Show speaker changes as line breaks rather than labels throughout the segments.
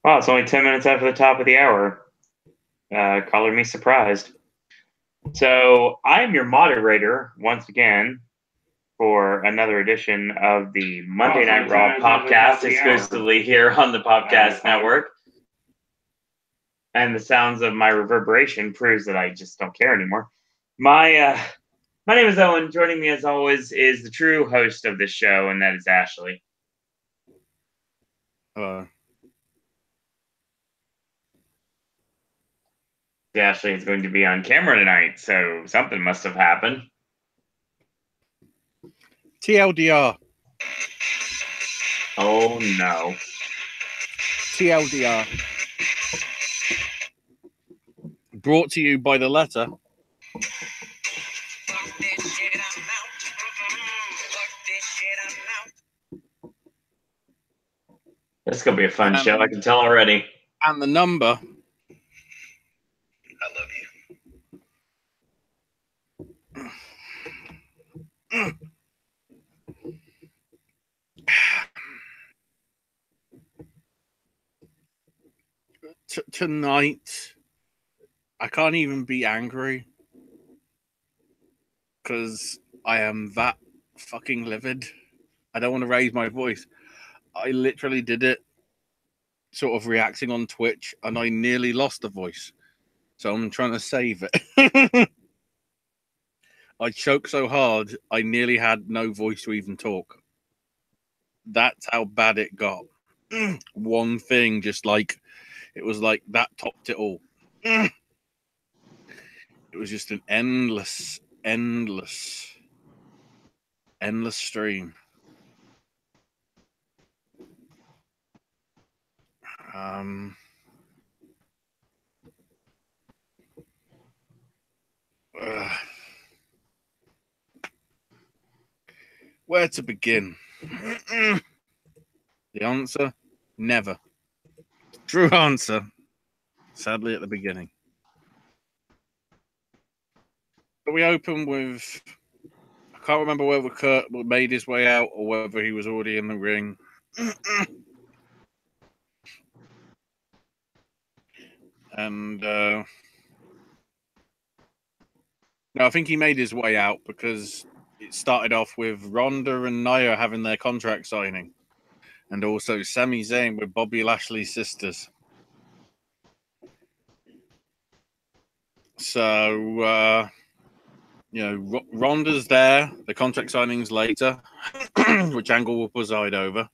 Wow, it's only 10 minutes after the top of the hour. Color me surprised. So I'm your moderator once again for another edition of the Monday Night Raw Popcast, exclusively here on the Popcast Network. And the sounds of my reverberation proves that I just don't care anymore. My name is Owen. Joining me, as always, is the true host of this show, and that is Ashley. Ashley is going to be on camera tonight, so something must have happened.
TLDR.
Oh, no.
TLDR. Brought to you by the letter.
This is going to be a fun show, I can tell already.
And the number.
I love you.
Tonight, I can't even be angry because I am that fucking livid. I don't want to raise my voice. I literally did it sort of reacting on Twitch and I nearly lost the voice. So I'm trying to save it. I choked so hard, I nearly had no voice to even talk. That's how bad it got. One thing, just like, it was like that topped it all. It was just an endless stream. Where to begin? The answer, never. True answer, sadly, at the beginning. But we open with, I can't remember whether Kurt made his way out or whether he was already in the ring. And no, I think he made his way out because it started off with Ronda and Nia having their contract signing. And also Sami Zayn with Bobby Lashley's sisters. So, Ronda's there. The contract signing's later, which Angle will preside over.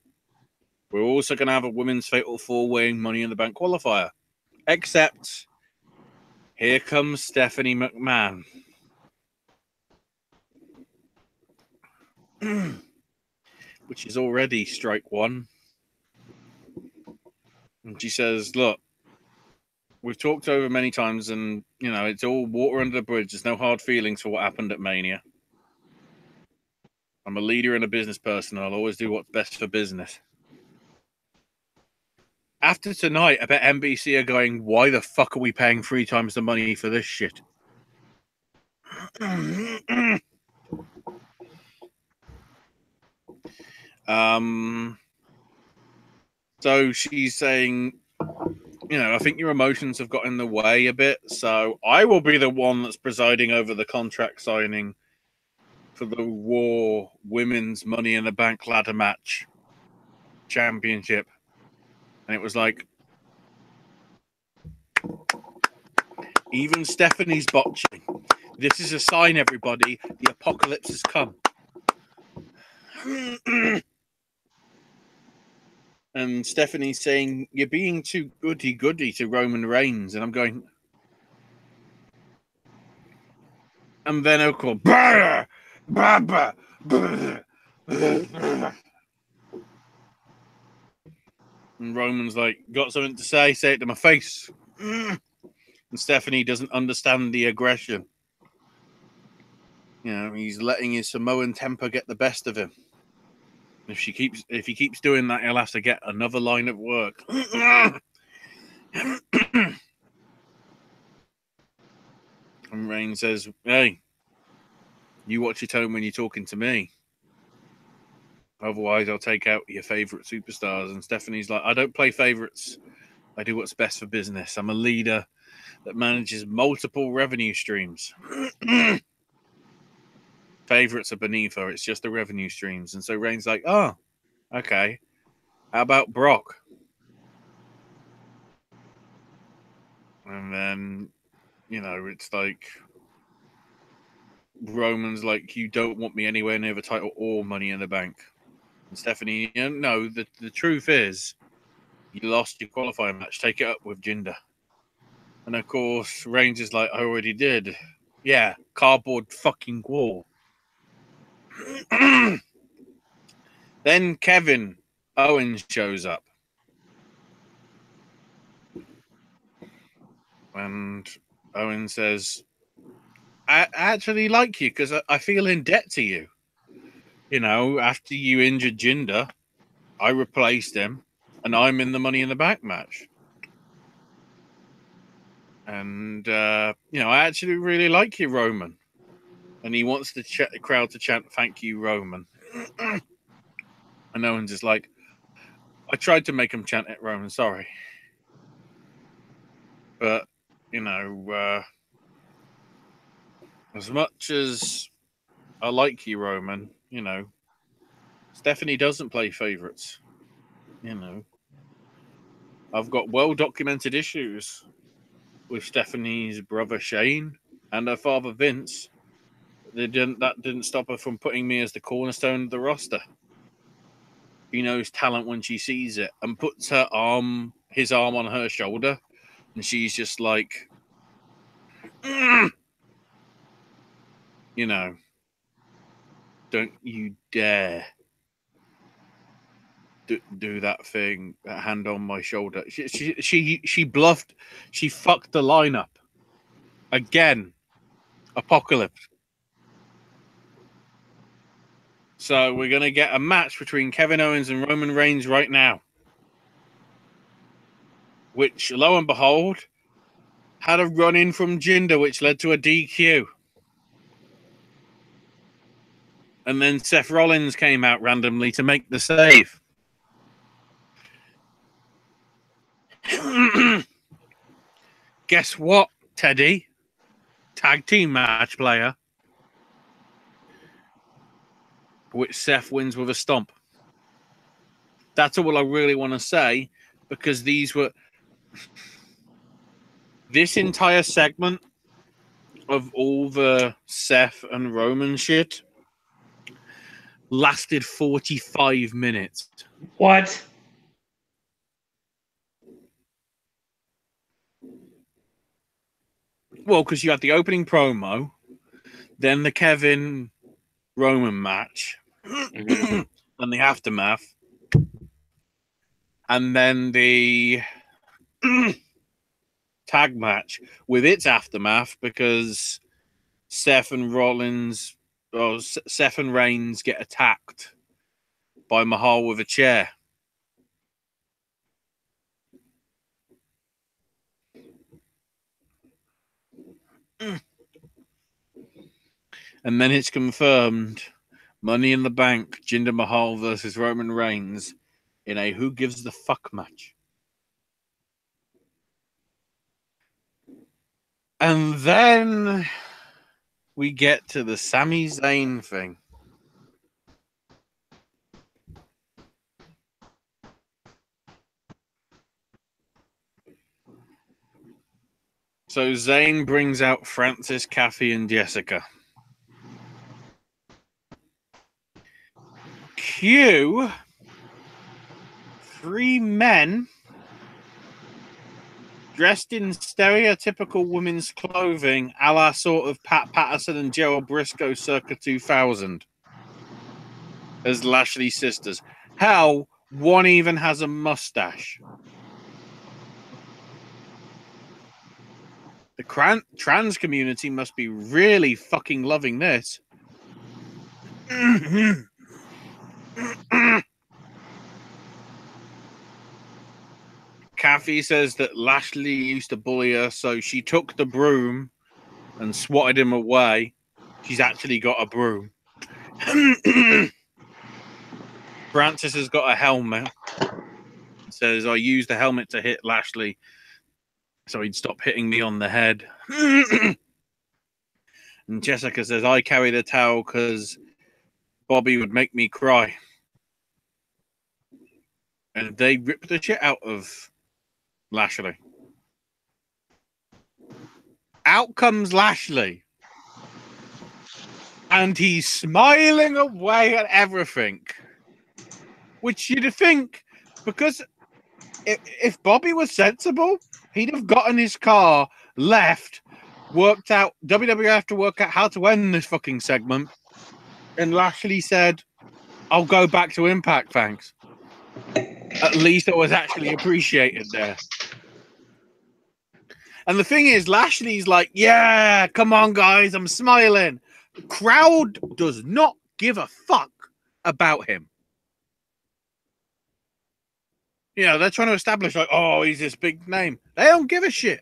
We're also going to have a women's Fatal 4-Way Money in the Bank qualifier. Except, here comes Stephanie McMahon. Which is already strike one. And she says, look, we've talked over many times and, it's all water under the bridge. There's no hard feelings for what happened at Mania. I'm a leader and a business person. And I'll always do what's best for business. After tonight, I bet NBC are going, why the fuck are we paying 3 times the money for this shit? So she's saying, I think your emotions have got in the way a bit. So I will be the one that's presiding over the contract signing for the Raw Women's Money in the Bank ladder match championship. And it was like, even Stephanie's botching. This is a sign, everybody. The apocalypse has come. And Stephanie's saying, you're being too goody-goody to Roman Reigns. And I'm going... And then I'll call... And Roman's like, got something to say? Say it to my face. And Stephanie doesn't understand the aggression. He's letting his Samoan temper get the best of him. If he keeps doing that, he'll have to get another line of work. And Reigns says, hey, you watch your tone when you're talking to me. Otherwise, I'll take out your favorite superstars. And Stephanie's like, I don't play favorites. I do what's best for business. I'm a leader that manages multiple revenue streams. Favorites are beneath her. It's just the revenue streams. And so Reigns like, oh, okay. How about Brock? And then, it's like Roman's like, you don't want me anywhere near the title or Money in the Bank. And Stephanie, no, the truth is, you lost your qualifying match. Take it up with Jinder. And of course, Reigns is like, I already did. Yeah, cardboard fucking wall. Then Kevin Owens shows up. And Owen says, I actually like you because I feel in debt to you. After you injured Jinder, I replaced him and I'm in the Money in the Bank match. And, I actually really like you, Roman. And he wants the crowd to chant, thank you, Roman. And Owens is like, I tried to make him chant it, Roman, sorry. But, as much as I like you, Roman, Stephanie doesn't play favorites. I've got well-documented issues with Stephanie's brother Shane and her father Vince. That didn't stop her from putting me as the cornerstone of the roster. She knows talent when she sees it and puts his arm on her shoulder, and she's just like, don't you dare do that thing, that hand on my shoulder. She bluffed. She fucked the lineup again. Apocalypse. So we're going to get a match between Kevin Owens and Roman Reigns right now, which, lo and behold, had a run-in from Jinder, which led to a DQ. And then Seth Rollins came out randomly to make the save. Guess what, Teddy? Tag team match player. Which Seth wins with a stomp. That's all I really want to say, because this entire segment of all the Seth and Roman shit lasted 45 minutes.
What?
Well, because you had the opening promo, then the Kevin Roman match, and the aftermath, and then the tag match with its aftermath, because Seth and Reigns get attacked by Mahal with a chair. And then it's confirmed, Money in the Bank, Jinder Mahal versus Roman Reigns in a who gives the fuck match. And then we get to the Sami Zayn thing. So Zayn brings out Francis, Kathy, and Jessica. Cue 3 men dressed in stereotypical women's clothing, a la sort of Pat Patterson and Gerald Briscoe circa 2000, as Lashley's sisters. Hell, one even has a mustache. The trans community must be really fucking loving this. Kathy says that Lashley used to bully her, so she took the broom and swatted him away. She's actually got a broom. Francis has got a helmet. says, I used the helmet to hit Lashley so he'd stop hitting me on the head. And Jessica says, I carry the towel because Bobby would make me cry. And they rip the shit out of Lashley. Out comes Lashley. And he's smiling away at everything. Which you'd think, because if Bobby was sensible, he'd have gotten his car, left, worked out, WWE have to work out how to end this fucking segment. And Lashley said, I'll go back to Impact, thanks. At least it was actually appreciated there. And the thing is, Lashley's like, yeah, come on, guys, I'm smiling. The crowd does not give a fuck about him. You know, they're trying to establish, like, oh, he's this big name. They don't give a shit.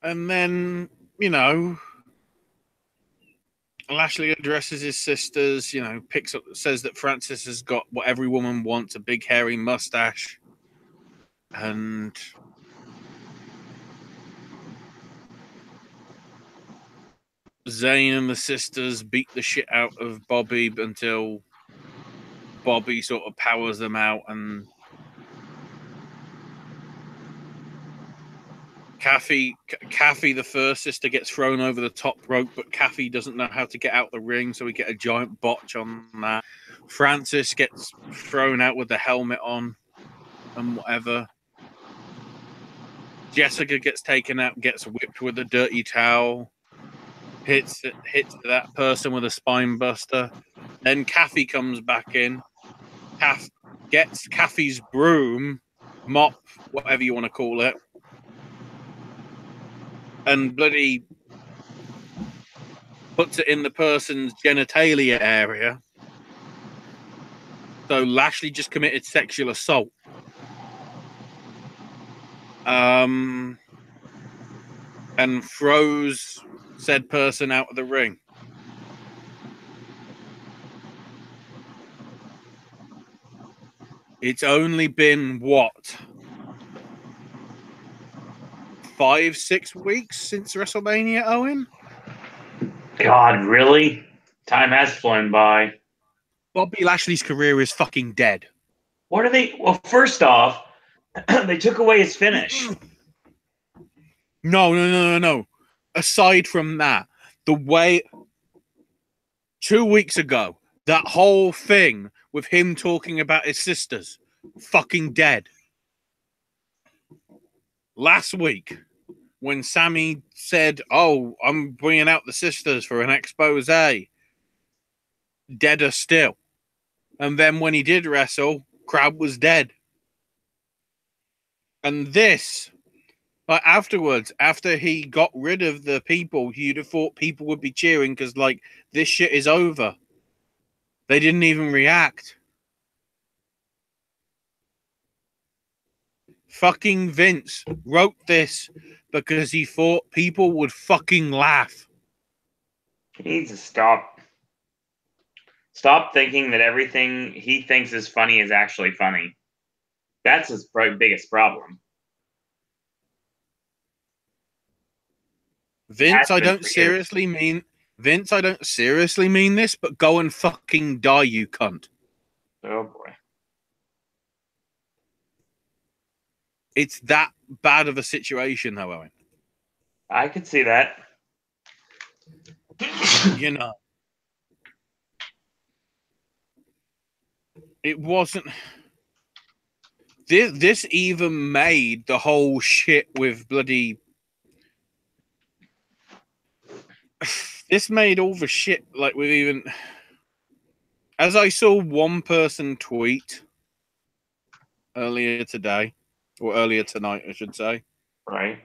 And then, you know, Lashley addresses his sisters, you know, picks up, says that Francis has got what every woman wants, a big hairy mustache. And Zayn and the sisters beat the shit out of Bobby until Bobby sort of powers them out, and Kathy, the first sister, gets thrown over the top rope, but Kathy doesn't know how to get out the ring, so we get a giant botch on that. Francis gets thrown out with the helmet on and whatever. Jessica gets taken out, gets whipped with a dirty towel, hits that person with a spine buster. Then Kathy comes back in, gets Kathy's broom, mop, whatever you want to call it, and bloody puts it in the person's genitalia area. So Lashley just committed sexual assault. And throws said person out of the ring. It's only been, what, 5-6 weeks since WrestleMania, Owen?
God, really? Time has flown by.
Bobby Lashley's career is fucking dead.
What are they? Well, first off, they took away his finish.
No. Aside from that, the way 2 weeks ago, that whole thing with him talking about his sisters, fucking dead. Last week, when Sammy said, oh, I'm bringing out the sisters for an expose, deader still. And then when he did wrestle, crowd was dead. And this, like afterwards, after he got rid of the people, you'd have thought people would be cheering because, like, this shit is over. They didn't even react. Fucking Vince wrote this because he thought people would fucking laugh.
He needs to stop. Stop thinking that everything he thinks is funny is actually funny. That's his biggest problem.
Vince, I don't seriously mean this, but go and fucking die, you cunt.
Oh boy.
It's that bad of a situation, though, Owen.
I could see that.
You know. It wasn't... This even made the whole shit with bloody... This made all the shit, like, with even... As I saw one person tweet earlier today, or earlier tonight, I should say.
Right.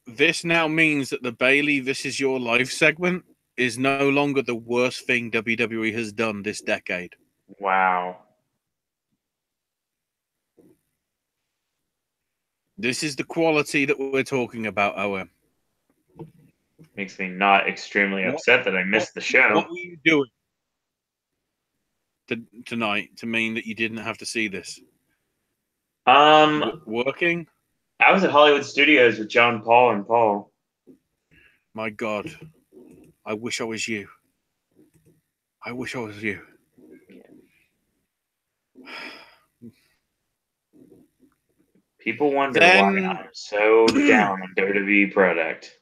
This now means that the Bailey This Is Your Life segment is no longer the worst thing WWE has done this decade.
Wow.
This is the quality that we're talking about, Owen.
Makes me not extremely upset that I missed the show.
What were you doing tonight to mean that you didn't have to see this? Working?
I was at Hollywood Studios with John Paul and Paul.
My God. I wish I was you. I wish I was you.
People wonder why I'm so down on WWE product.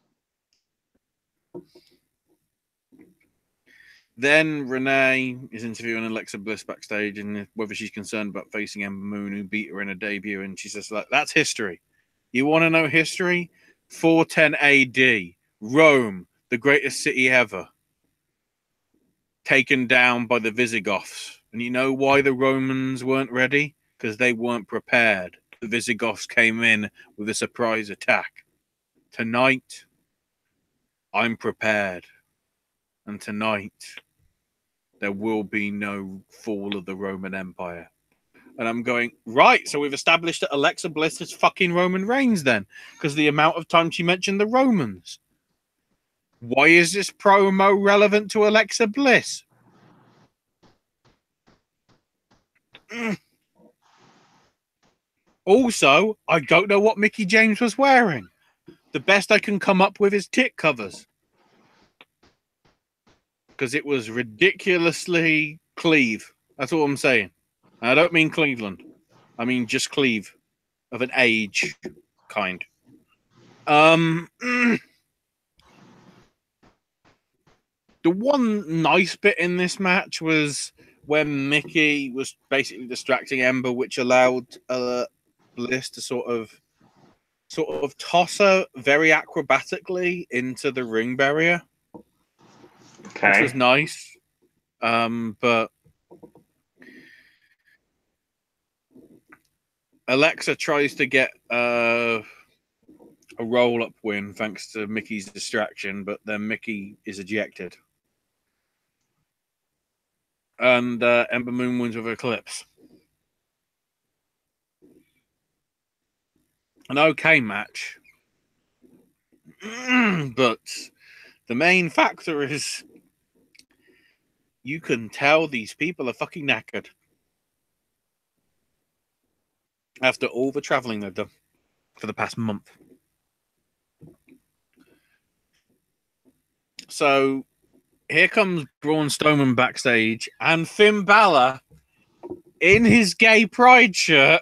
Then Renee is interviewing Alexa Bliss backstage and whether she's concerned about facing Ember Moon, who beat her in a debut. And she says, like, that's history. You want to know history? 410 AD, Rome, the greatest city ever, taken down by the Visigoths. And you know why the Romans weren't ready? Because they weren't prepared. The Visigoths came in with a surprise attack. Tonight, I'm prepared. And tonight, there will be no fall of the Roman Empire. And I'm going, right, so we've established that Alexa Bliss is fucking Roman Reigns then, because the amount of time she mentioned the Romans. Why is this promo relevant to Alexa Bliss? Also, I don't know what Mickie James was wearing. The best I can come up with is tit covers. Because it was ridiculously Cleve. That's all I'm saying. And I don't mean Cleveland. I mean just Cleve. Of an age kind. The one nice bit in this match was when Mickie was basically distracting Ember, which allowed Bliss to sort of toss her very acrobatically into the ring barrier.
Okay.
Which was nice. But Alexa tries to get a roll-up win thanks to Mickey's distraction, but then Mickie is ejected. And Ember Moon wins with Eclipse. An okay match. But the main factor is you can tell these people are fucking knackered. After all the traveling they've done for the past month. So here comes Braun Strowman backstage and Finn Balor in his gay pride shirt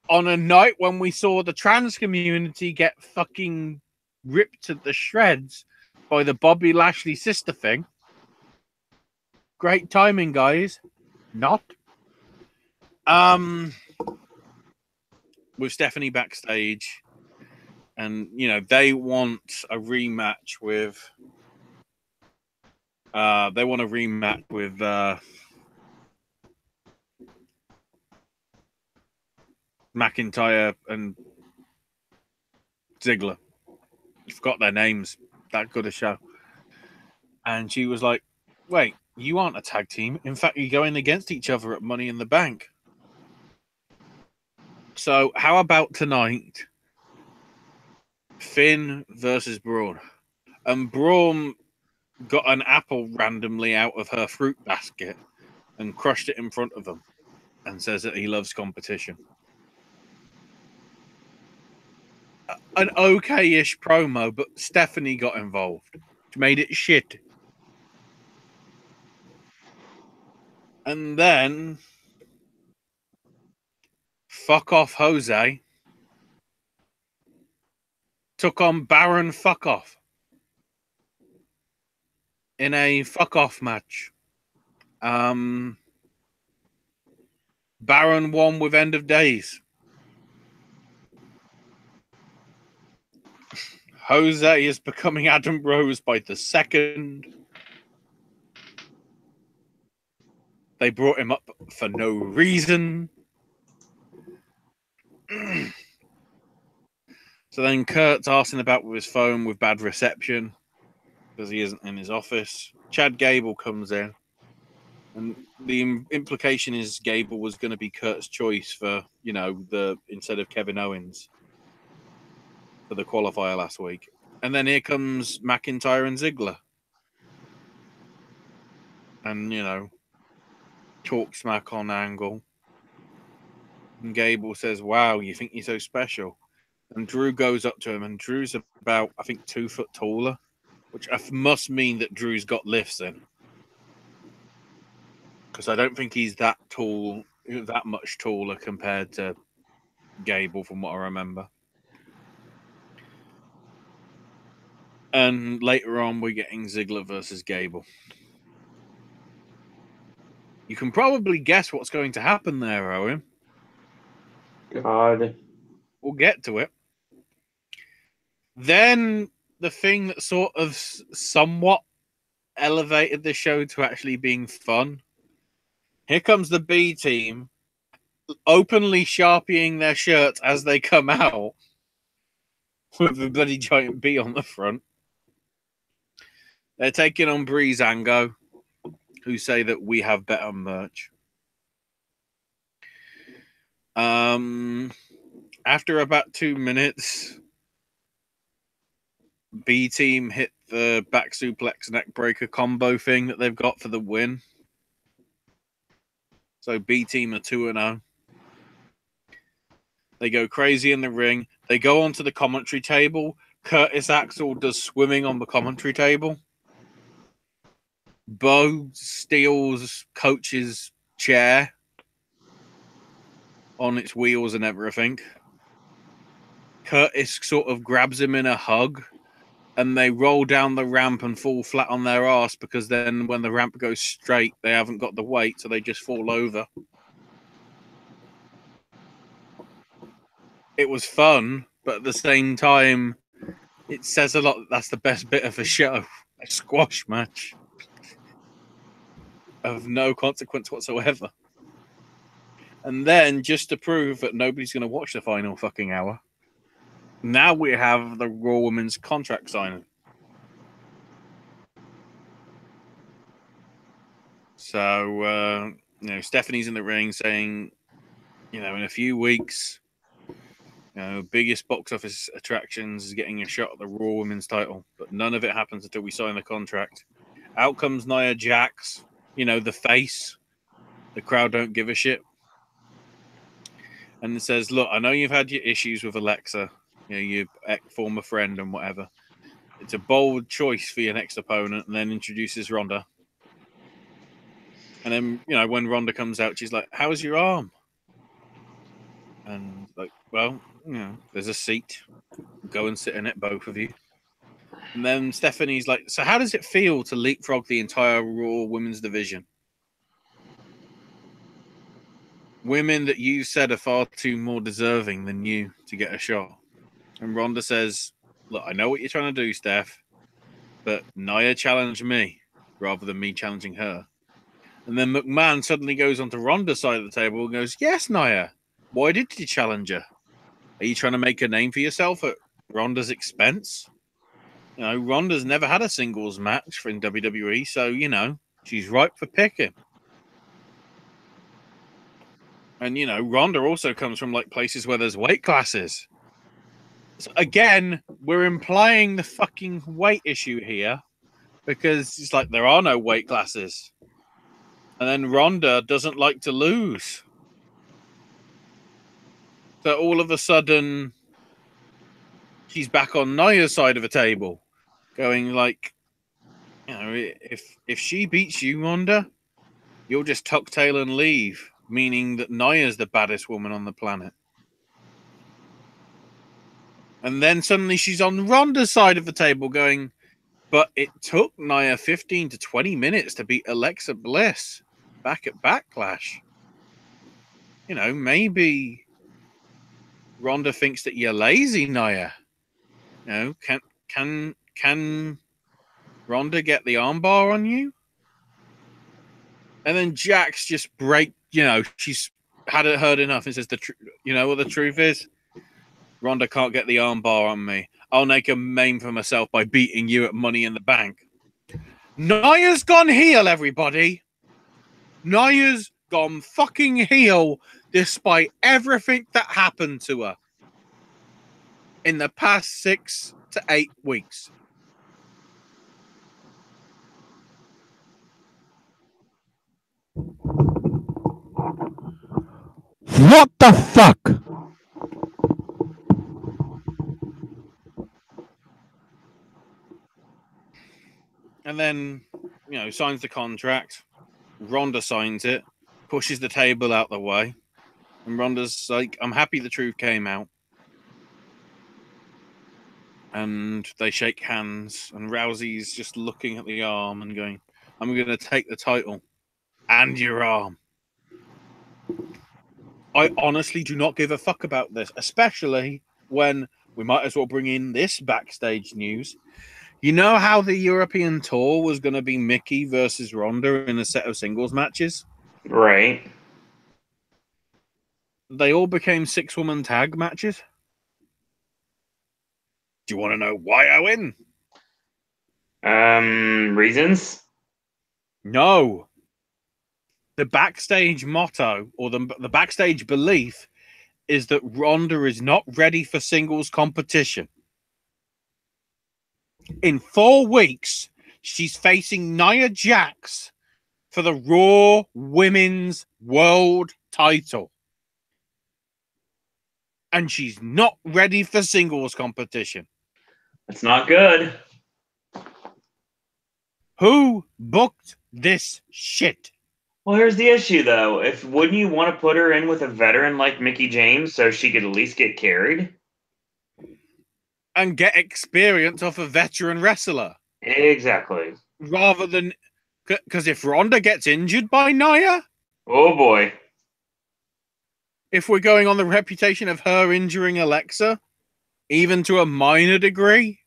on a night when we saw the trans community get fucking ripped to the shreds by the Bobby Lashley sister thing. Great timing, guys. Not. With Stephanie backstage, and you know they want a rematch with. They want a rematch with McIntyre and Ziggler. I forgot their names. That good a show. And she was like, "Wait, you aren't a tag team. In fact, you're going against each other at Money in the Bank. So how about tonight? Finn versus Braun. And Braun got an apple randomly out of her fruit basket and crushed it in front of him and says that he loves competition. An okay-ish promo, but Stephanie got involved, which made it shit. And then fuck off Jose took on Baron Fuck Off in a fuck off match. Baron won with End of Days. Jose is becoming Adam Rose by the second. They brought him up for no reason. So then Kurt's asking about with his phone with bad reception because he isn't in his office. Chad Gable comes in. And the implication is Gable was going to be Kurt's choice for, instead of Kevin Owens for the qualifier last week. And then here comes McIntyre and Ziggler. And, you know, talk smack on Angle. And Gable says, wow, you think you're so special? And Drew goes up to him, and Drew's about, I think, 2 foot taller, which must mean that Drew's got lifts in. Because I don't think he's that tall, that much taller compared to Gable, from what I remember. And later on, we're getting Ziggler versus Gable. You can probably guess what's going to happen there, Owen.
God.
We'll get to it. Then the thing that sort of somewhat elevated the show to actually being fun. Here comes the B team, openly sharpieing their shirts as they come out with the bloody giant B on the front. They're taking on Breezango, who say that we have better merch. After about 2 minutes, B team hit the back suplex neck breaker combo thing that they've got for the win. So B team are 2-0. They go crazy in the ring. They go onto the commentary table. Curtis Axel does swimming on the commentary table. Bo steals Coach's chair on its wheels and everything. Curtis sort of grabs him in a hug, and they roll down the ramp and fall flat on their ass, because then when the ramp goes straight, they haven't got the weight, so they just fall over. It was fun, but at the same time, it says a lot that that's the best bit of the show. A squash match of no consequence whatsoever. And then, just to prove that nobody's going to watch the final fucking hour, now we have the Raw Women's contract signing. So, you know, Stephanie's in the ring saying, you know, in a few weeks, you know, biggest box office attractions is getting a shot at the Raw Women's title, but none of it happens until we sign the contract. Out comes Nia Jax, you know, the face. The crowd don't give a shit. And it says, look, I know you've had your issues with Alexa, you know, your former friend and whatever. It's a bold choice for your next opponent, and then introduces Ronda. And then, you know, when Ronda comes out, she's like, how's your arm? And like, well, you know, there's a seat. Go and sit in it, both of you. And then Stephanie's like, so how does it feel to leapfrog the entire Raw women's division? Women that you said are far too more deserving than you to get a shot. And Ronda says, look, I know what you're trying to do, Steph, but Nia challenged me rather than me challenging her. And then McMahon suddenly goes onto Ronda's side of the table and goes, yes, Nia, why did you challenge her? Are you trying to make a name for yourself at Ronda's expense? You know, Ronda's never had a singles match in WWE, so, you know, she's ripe for picking. And, you know, Ronda also comes from, like, places where there's weight classes. So, again, we're implying the fucking weight issue here, because it's like there are no weight classes. And then Ronda doesn't like to lose. So all of a sudden, she's back on Nia's side of the table, going like, you know, if she beats you, Ronda, you'll just tuck tail and leave, meaning that Nia's the baddest woman on the planet. And then suddenly she's on Ronda's side of the table going, but it took Nia 15 to 20 minutes to beat Alexa Bliss back at Backlash. You know, maybe Ronda thinks that you're lazy, Nia. You know, can Ronda get the armbar on you? And then Jax just you know, she's had it heard enough and says, you know what the truth is? Ronda can't get the armbar on me. I'll make a name for myself by beating you at Money in the Bank. Nia's gone heel, everybody. Nia's gone fucking heel despite everything that happened to her in the past 6 to 8 weeks.
What the fuck?
And then, signs the contract. Ronda signs it, pushes the table out the way. And Ronda's like, I'm happy the truth came out. And they shake hands. And Rousey's just looking at the arm and going, I'm going to take the title and your arm. I honestly do not give a fuck about this, especially when we might as well bring in this backstage news. You know how the European tour was going to be Mickey versus Ronda in a set of singles matches?
Right.
They all became 6-woman tag matches. Do you want to know why I win?
Reasons?
No. The backstage motto or the backstage belief is that Ronda is not ready for singles competition. In 4 weeks, she's facing Nia Jax for the Raw Women's World title. And she's not ready for singles competition.
That's not good.
Who booked this shit?
Well, here's the issue, though. Wouldn't you want to put her in with a veteran like Mickie James so she could at least get carried?
And get experience off a veteran wrestler.
Exactly.
Rather than... Because if Ronda gets injured by Nia...
Oh, boy.
If we're going on the reputation of her injuring Alexa, even to a minor degree...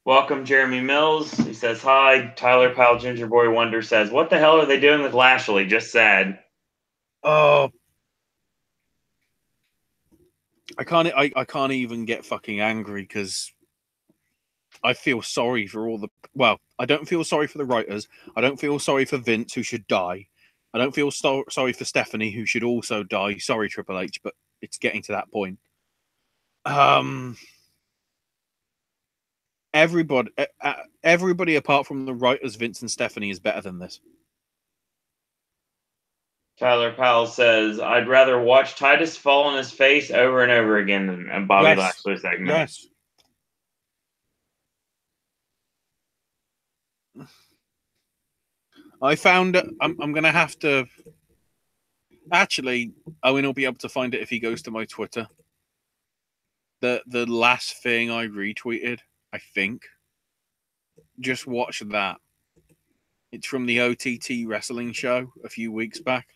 Welcome, Jeremy Mills. He says, hi. Tyler Powell, Ginger Boy Wonder says, what the hell are they doing with Lashley? Just sad.
Oh, I can't even get fucking angry because I feel sorry for all the... Well, I don't feel sorry for the writers. I don't feel sorry for Vince, who should die. I don't feel sorry for Stephanie, who should also die. Sorry, Triple H, but it's getting to that point. Everybody apart from the writers, Vince and Stephanie, is better than this.
Tyler Powell says, I'd rather watch Titus fall on his face over and over again than Bobby Lashley segment.
Yes. I found I'm going to have to... Actually, Owen will be able to find it if he goes to my Twitter. The last thing I retweeted, I think. Just watch that. It's from the OTT wrestling show a few weeks back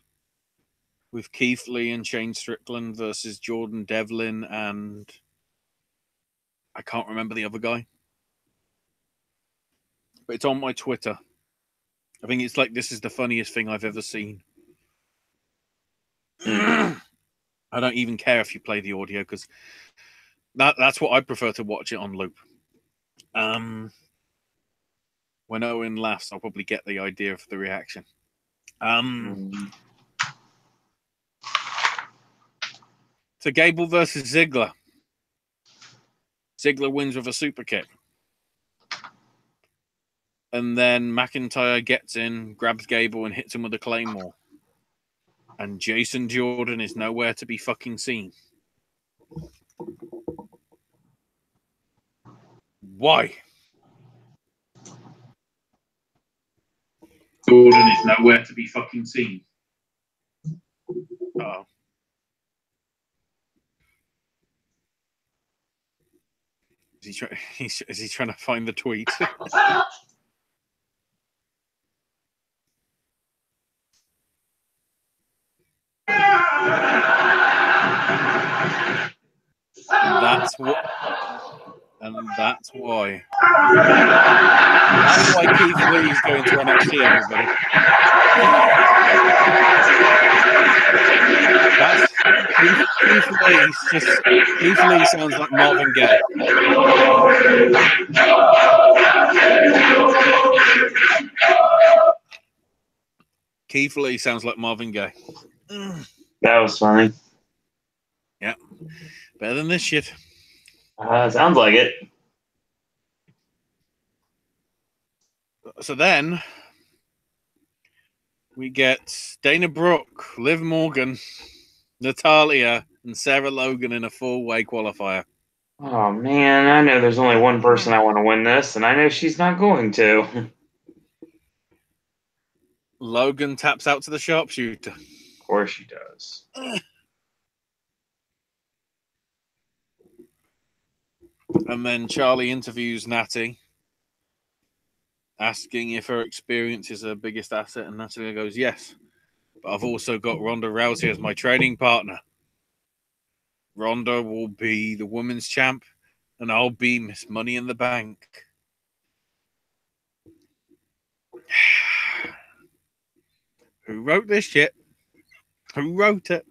with Keith Lee and Shane Strickland versus Jordan Devlin and I can't remember the other guy. But it's on my Twitter. I think it's like, this is the funniest thing I've ever seen. I don't even care if you play the audio because that's what I prefer to watch it on loop. When Owen laughs, I'll probably get the idea of the reaction. So Gable versus Ziggler. Ziggler wins with a super kick. And then McIntyre gets in, grabs Gable and hits him with a Claymore. And Jason Jordan is nowhere to be fucking seen. Why?
Jordan is nowhere to be fucking seen.
Uh-oh. Is he trying to find the tweet? That's why. That's why Keith Lee is going to NXT, everybody. Keith Lee sounds like Marvin Gaye. Keith Lee sounds like Marvin Gaye.
That was funny.
Yeah. Better than this shit.
Sounds like it.
So then we get Dana Brooke, Liv Morgan, Natalia, and Sarah Logan in a four-way qualifier.
Oh man, I know there's only one person I want to win this, and I know she's not going to.
Logan taps out to the sharpshooter.
Of course she does.
And then Charlie interviews Natty, asking if her experience is her biggest asset, and Natalia goes, yes, but I've also got Ronda Rousey as my training partner. Ronda will be the women's champ, and I'll be Miss Money in the Bank. Who wrote this shit? Who wrote it?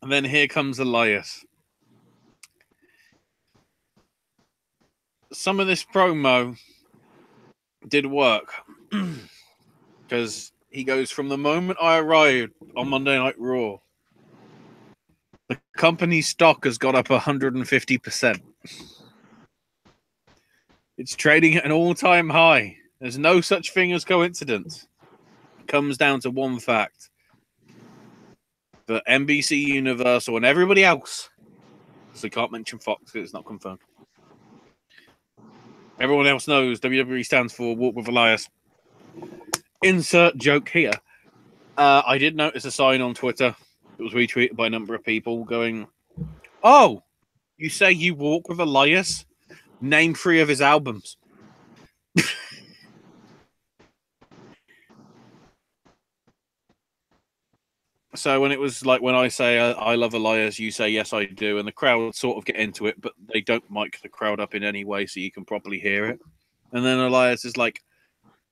And then here comes Elias. Some of this promo did work because he goes, from the moment I arrived on Monday Night Raw, the company's stock has got up 150%. It's trading at an all-time high. There's no such thing as coincidence. It comes down to one fact. The NBC Universal and everybody else, so can't mention Fox because it's not confirmed. Everyone else knows WWE stands for Walk with Elias. Insert joke here. I did notice a sign on Twitter that was retweeted by a number of people going, oh, you say you walk with Elias? Name 3 of his albums. So when it was like, when I say I love Elias, you say yes I do, and the crowd sort of get into it, but they don't mic the crowd up in any way so you can properly hear it. And then Elias is like,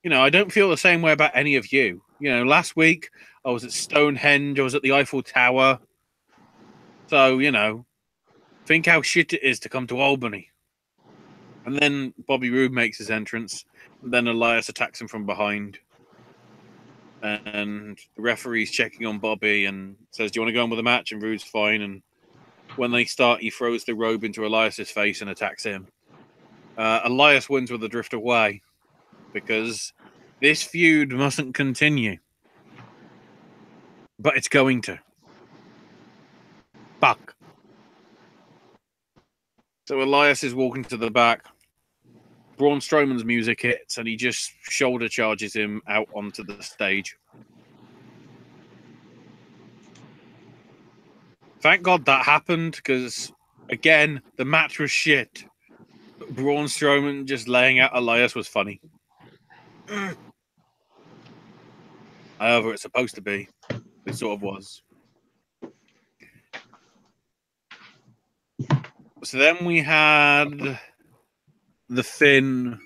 you know, I don't feel the same way about any of you. You know, last week I was at Stonehenge, I was at the Eiffel Tower. So, you know, think how shit it is to come to Albany. And then Bobby Roode makes his entrance, and then Elias attacks him from behind. And the referee's checking on Bobby and says, do you want to go on with the match? And Rude's fine. And when they start, he throws the robe into Elias's face and attacks him. Elias wins with a drift away because this feud mustn't continue. But it's going to. Fuck. So Elias is walking to the back. Braun Strowman's music hits and he just shoulder charges him out onto the stage. Thank God that happened because, again, the match was shit. But Braun Strowman just laying out Elias was funny. However, it's supposed to be. It sort of was. So then we had the Finn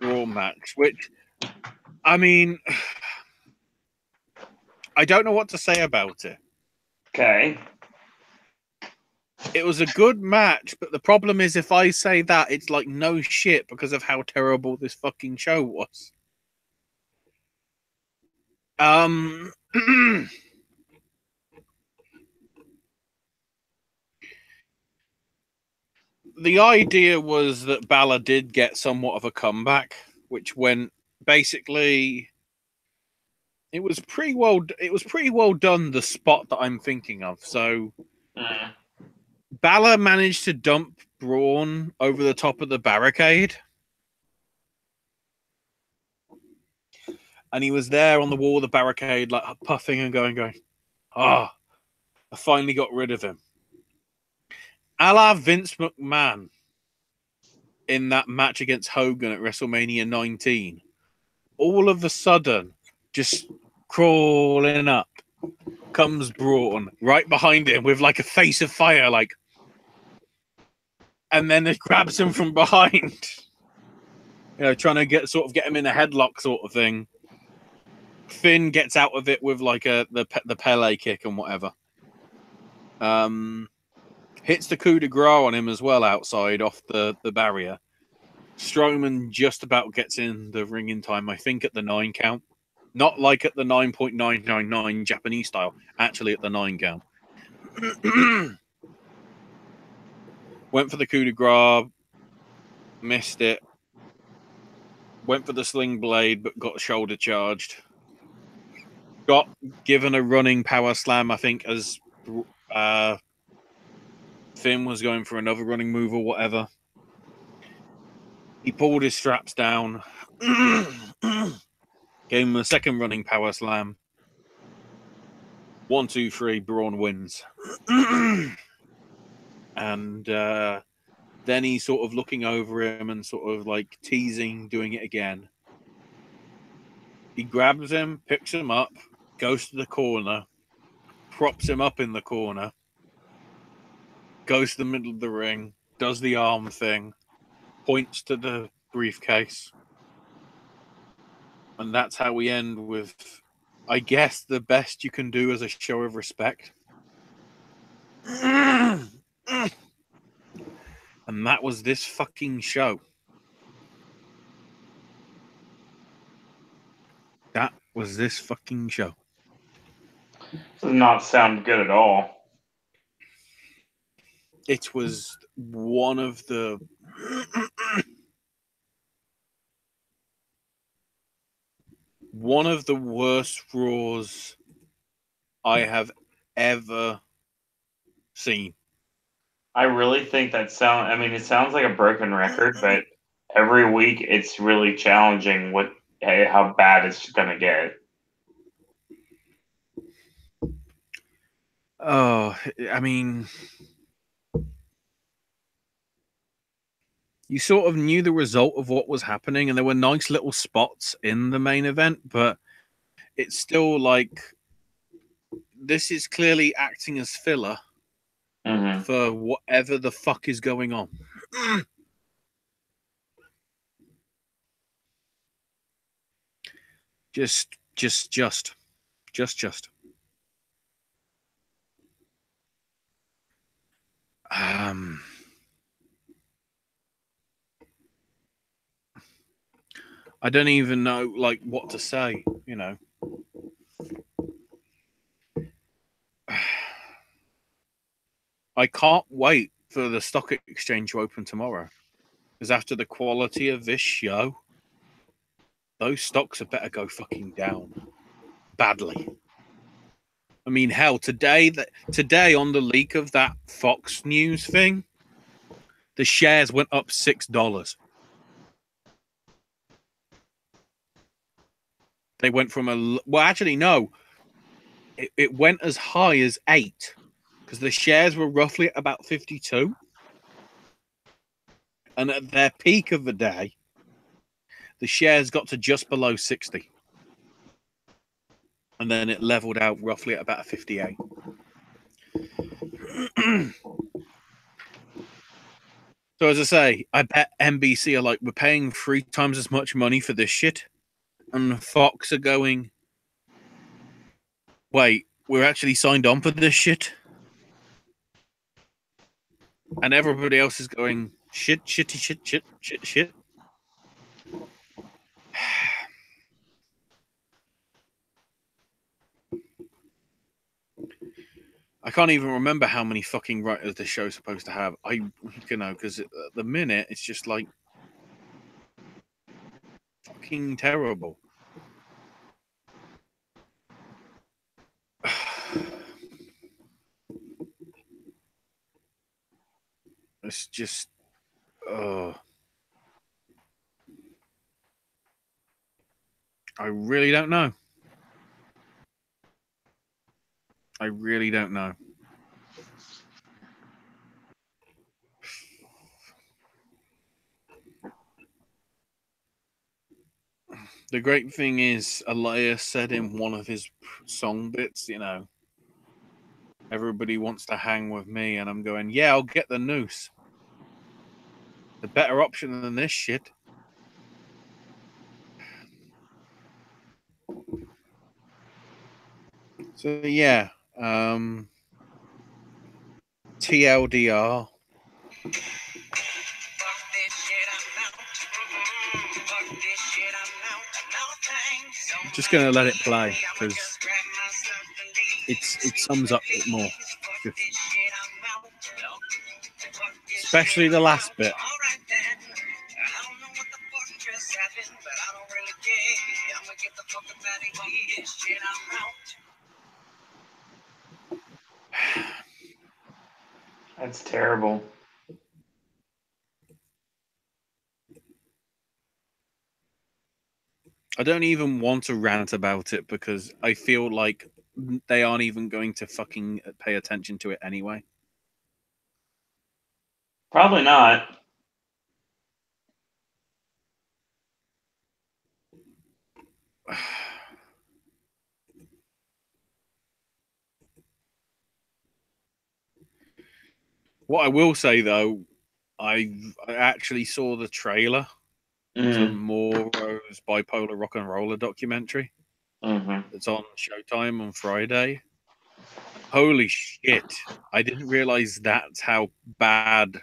Raw match, which, I mean, I don't know what to say about it.
Okay.
It was a good match, but the problem is if I say that, it's like no shit because of how terrible this fucking show was. The idea was that Balor did get somewhat of a comeback, which went basically. It was pretty well done. The spot that I'm thinking of. So, Balor managed to dump Braun over the top of the barricade, and he was there on the wall of the barricade, like puffing and going. Ah, I finally got rid of him. A la Vince McMahon in that match against Hogan at WrestleMania 19. All of a sudden, just crawling up comes Braun right behind him with like a face of fire, like, and then it grabs him from behind, you know, trying to get him in a headlock sort of thing. Finn gets out of it with like the Pele kick and whatever. Hits the coup de grace on him as well outside off the barrier. Strowman just about gets in the ring in time, I think, at the 9 count. Not like at the 9.999 Japanese style, actually at the 9 count. Went for the coup de grace, missed it. Went for the sling blade, but got shoulder charged. Got given a running power slam, I think, as Finn was going for another running move or whatever. He pulled his straps down. Gave him a second running power slam. 1, 2, 3, Braun wins. And then he's sort of looking over him and sort of like teasing, doing it again. He grabs him, picks him up, goes to the corner, props him up in the corner, goes to the middle of the ring, does the arm thing, points to the briefcase. And that's how we end with, I guess, the best you can do as a show of respect. And that was this fucking show. That was this fucking show.
Does not sound good at all.
It was one of the worst Raws I have ever seen.
I really think it sounds like a broken record, but every week it's really challenging how bad it's going to get.
Oh, I mean, you sort of knew the result of what was happening, and there were nice little spots in the main event, but it's still like this is clearly acting as filler for whatever the fuck is going on. Just. I don't even know like what to say, you know. I can't wait for the stock exchange to open tomorrow. Because after the quality of this show, those stocks had better go fucking down. Badly. I mean, hell, today on the leak of that Fox News thing, the shares went up $6. They went from actually, no. It went as high as 8 because the shares were roughly at about 52. And at their peak of the day, the shares got to just below 60. And then it leveled out roughly at about 58. So as I say, I bet NBC are like, we're paying 3 times as much money for this shit. And Fox are going, wait, we're actually signed on for this shit? And everybody else is going, shit. I can't even remember how many fucking writers this show's supposed to have. Because at the minute, it's just like fucking terrible. It's just, I really don't know. I really don't know. The great thing is, Elias said in one of his song bits, you know, everybody wants to hang with me, and I'm going, yeah, I'll get the noose. The better option than this shit. So yeah, TLDR. just going to let it play because it sums up it more. Especially the last bit.
That's terrible.
I don't even want to rant about it because I feel like they aren't even going to fucking pay attention to it anyway.
Probably not.
What I will say though, I actually saw the trailer to Moro's Bipolar Rock and Roller documentary. It's on Showtime on Friday. Holy shit. I didn't realize that's how bad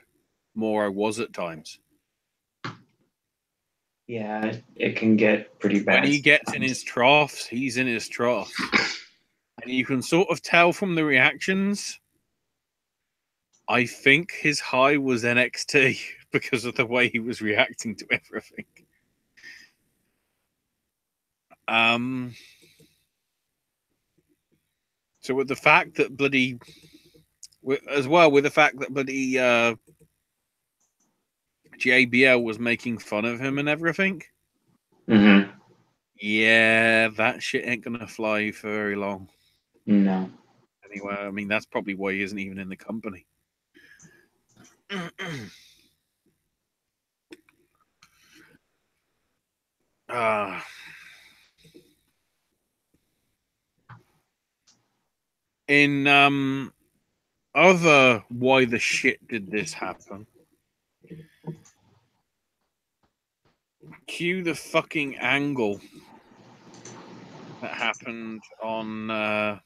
Moro was at times.
Yeah, it can get pretty bad.
When he gets in his troughs, he's in his troughs. And you can sort of tell from the reactions. I think his high was NXT because of the way he was reacting to everything. So with the fact that bloody, as well with the fact that bloody JBL was making fun of him and everything. Yeah, that shit ain't gonna fly for very long.
No.
Anyway, I mean that's probably why he isn't even in the company. In other why the shit did this happen? Cue the fucking angle that happened on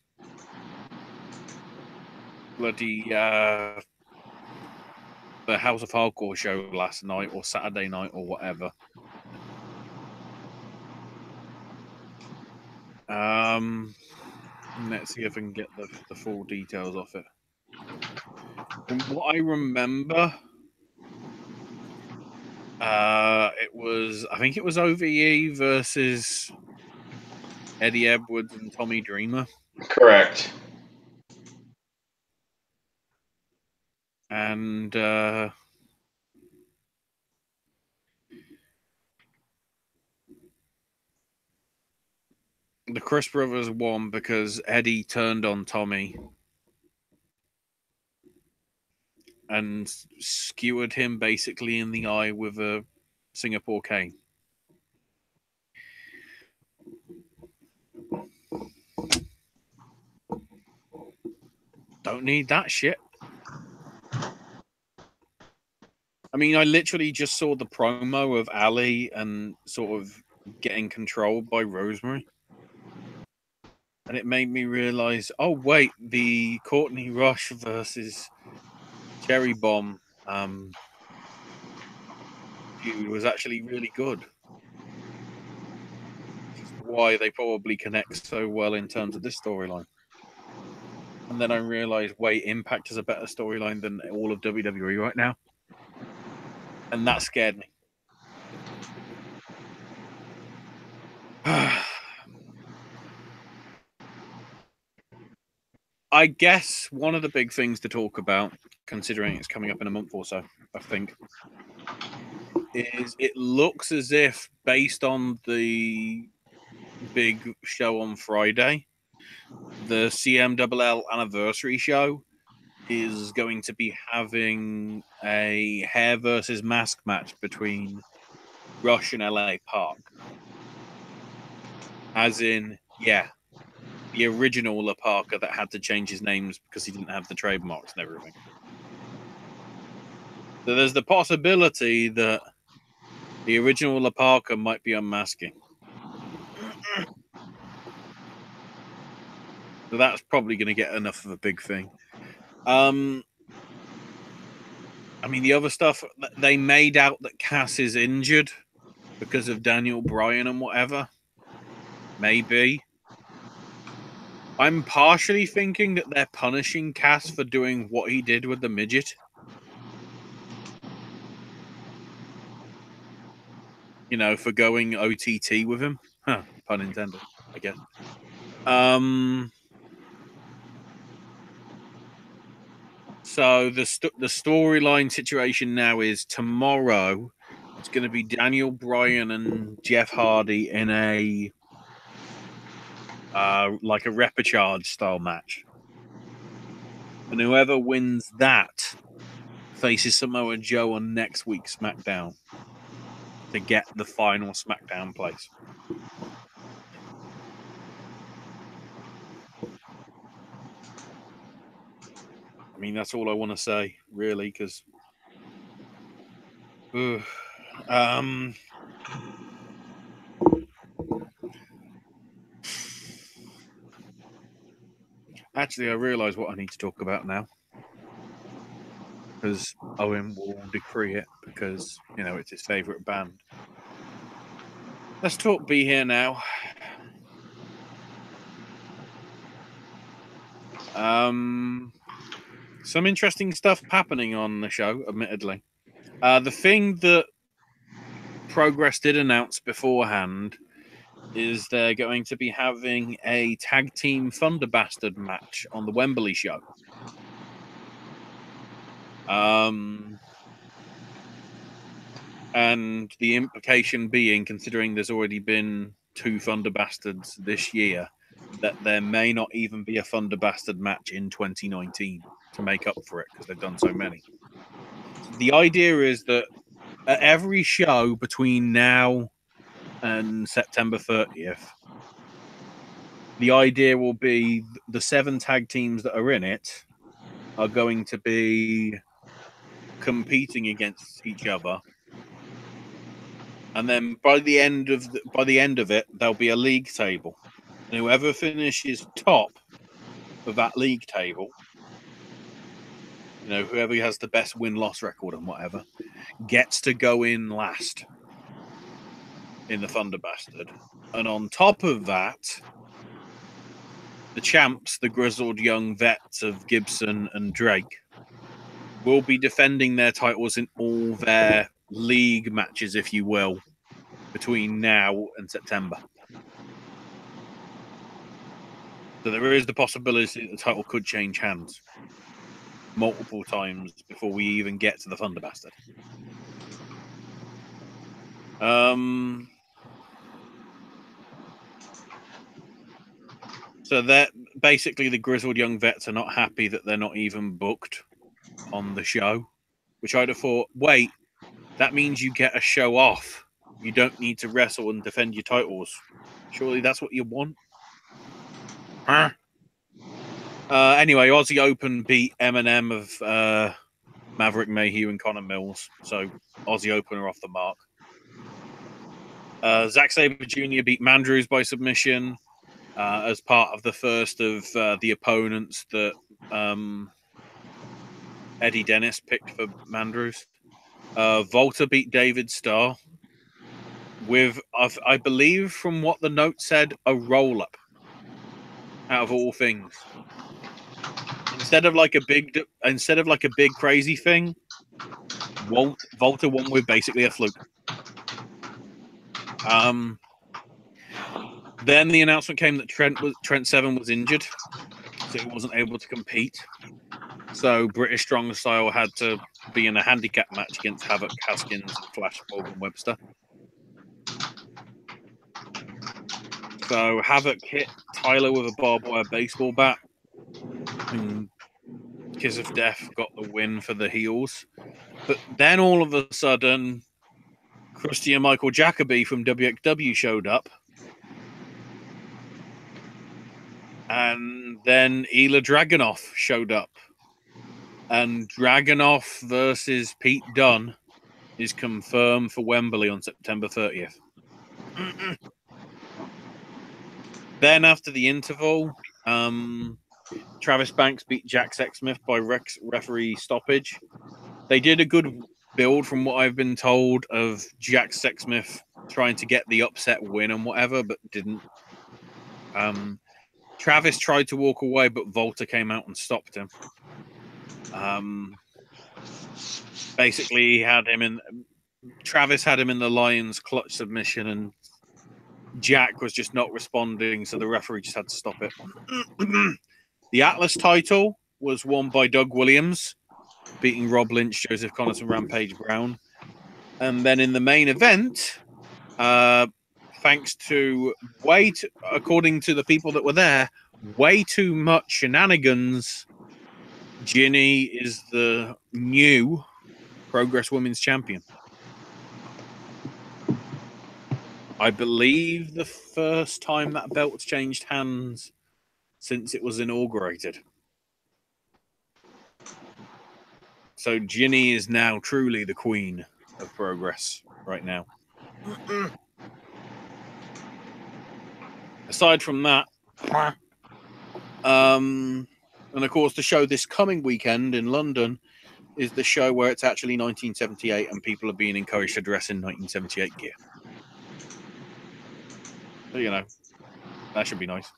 bloody the House of Hardcore show last night or Saturday night or whatever. Let's see if I can get the full details of it. From what I remember, I think it was OVE versus Eddie Edwards and Tommy Dreamer.
Correct.
And the Chris brothers won because Eddie turned on Tommy and skewered him basically in the eye with a Singapore cane. Don't need that shit. I mean, I literally just saw the promo of Ali and sort of getting controlled by Rosemary. And it made me realize, oh, wait, the Courtney Rush versus Cherry Bomb feud was actually really good. Which is why they probably connect so well in terms of this storyline. And then I realized, wait, Impact is a better storyline than all of WWE right now. And that scared me. I guess one of the big things to talk about, considering it's coming up in a month or so, I think, is it looks as if, based on the big show on Friday, the CMLL anniversary show is going to be having a hair versus mask match between Rush and LA Park. As in, yeah, the original La Parker that had to change his names because he didn't have the trademarks and everything. So there's the possibility that the original La Parker might be unmasking. So that's probably going to get enough of a big thing. I mean, the other stuff, they made out that Cass is injured because of Daniel Bryan and whatever. maybe. I'm partially thinking that they're punishing Cass for doing what he did with the midget. You know, for going OTT with him. Huh, pun intended, I guess. So the storyline situation now is tomorrow. It's going to be Daniel Bryan and Jeff Hardy in a like a repechage style match, and whoever wins that faces Samoa Joe on next week's SmackDown to get the final SmackDown place. I mean, that's all I want to say, really, because actually, I realise what I need to talk about now, because Owen will decree it, because, you know, it's his favourite band. Let's talk Be Here Now. Some interesting stuff happening on the show, admittedly. The thing that Progress did announce beforehand is they're going to be having a tag team Thunder Bastard match on the Wembley show. And the implication being, considering there's already been 2 Thunder Bastards this year, that there may not even be a Thunder Bastard match in 2019 to make up for it, because they've done so many. The idea is that at every show between now and September 30th, the idea will be the 7 tag teams that are in it are going to be competing against each other, and then by the end of it, there'll be a league table, and whoever finishes top of that league table, you know, whoever has the best win-loss record and whatever, gets to go in last in the Thunder Bastard. And on top of that, the champs, the grizzled young vets of Gibson and Drake, will be defending their titles in all their league matches, if you will, between now and September. So there is the possibility that the title could change hands multiple times before we even get to the Thunder Bastard. So that basically the grizzled young vets are not happy that they're not even booked on the show, which I'd have thought, wait, that means you get a show off. You don't need to wrestle and defend your titles. Surely that's what you want? Anyway, Aussie Open beat Eminem of Maverick Mayhew and Connor Mills. So Aussie Open are off the mark. Zack Sabre Jr. beat Mandrews by submission as part of the first of the opponents that Eddie Dennis picked for Mandrews. Volta beat David Starr with, I believe, from what the note said, a roll-up out of all things. Instead of like a big crazy thing, Volta won with basically a fluke. Then the announcement came that Trent Seven was injured, so he wasn't able to compete. So British Strong Style had to be in a handicap match against Havoc, Haskins, and Flash Morgan Webster. So Havoc hit Tyler with a barbed wire baseball bat, and Kiss of Death got the win for the heels. But then all of a sudden, Christian Michael Jacoby from WXW showed up. And then Ilya Dragunov showed up. And Dragunov versus Pete Dunne is confirmed for Wembley on September 30th. Then after the interval, Travis Banks beat Jack Sexsmith by referee stoppage. They did a good build, from what I've been told, of Jack Sexsmith trying to get the upset win and whatever, but didn't. Travis tried to walk away, but Volta came out and stopped him. Basically, he had him in. Travis had him in the Lions clutch submission, and Jack was just not responding, so the referee just had to stop it. The Atlas title was won by Doug Williams, beating Rob Lynch, Joseph Connors, and Rampage Brown. And then in the main event, thanks to according to the people that were there, way too much shenanigans, Ginny is the new Progress Women's Champion. I believe the first time that belt's changed hands since it was inaugurated. So Ginny is now truly the queen of Progress right now. Aside from that, and of course the show this coming weekend in London is the show where it's actually 1978 and people are being encouraged to dress in 1978 gear. So, you know, that should be nice.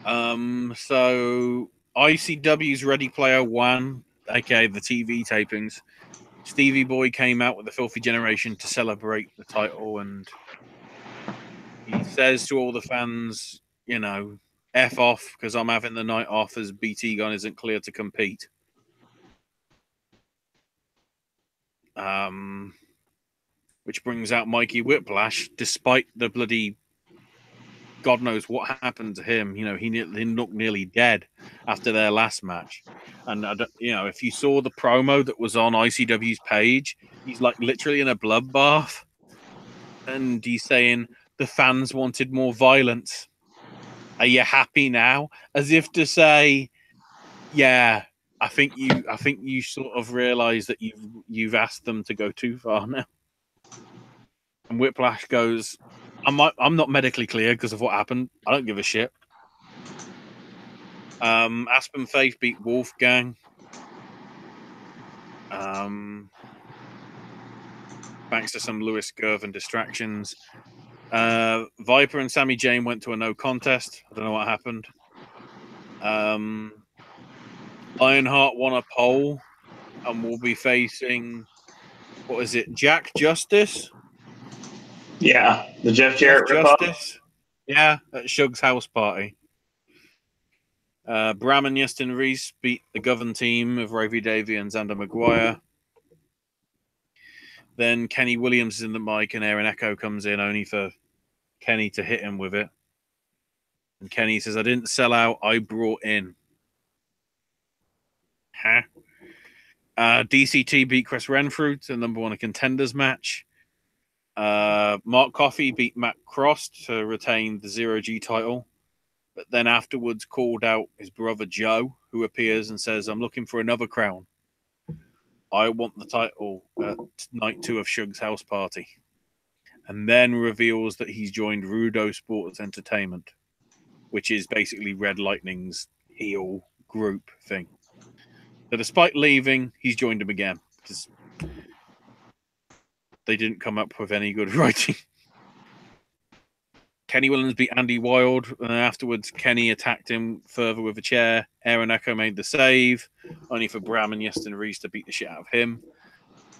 So ICW's Ready Player One, aka the TV tapings, Stevie Boy came out with the Filthy Generation to celebrate the title, and he says to all the fans, you know, F off because I'm having the night off as BT Gun isn't clear to compete. Which brings out Mikey Whiplash, despite the bloody God knows what happened to him. You know, he looked nearly dead after their last match. And, you know, if you saw the promo that was on ICW's page, he's like literally in a bloodbath. And he's saying, the fans wanted more violence. Are you happy now? As if to say, yeah, I think you sort of realize that you've asked them to go too far now. And Whiplash goes, I'm not medically clear because of what happened. I don't give a shit. Aspen Faith beat Wolfgang. Thanks to some Lewis Gervin distractions. Viper and Sami Zayn went to a no contest. I don't know what happened. Lionheart won a poll and will be facing, what is it, Jack Justice?
Yeah, the Jeff Jarrett
Justice. Yeah, at Shug's house party. Bram and Yestin Reese beat the Govern team of Ravy Davey and Xander Maguire. Then Kenny Williams is in the mic and Aaron Echo comes in only for Kenny to hit him with it. And Kenny says, I didn't sell out, I brought in. Huh? DCT beat Chris Renfrew to number one contenders match. Mark Coffey beat Matt Cross to retain the Zero G title. But then afterwards called out his brother Joe, who appears and says, I'm looking for another crown. I want the title at night 2 of Shug's house party. And then reveals that he's joined Rudo Sports Entertainment, which is basically Red Lightning's heel group thing. So despite leaving, he's joined them again because they didn't come up with any good writing. Kenny Williams beat Andy Wild, and afterwards Kenny attacked him further with a chair. Aaron Echo made the save, only for Bram and Yestin Reese to beat the shit out of him.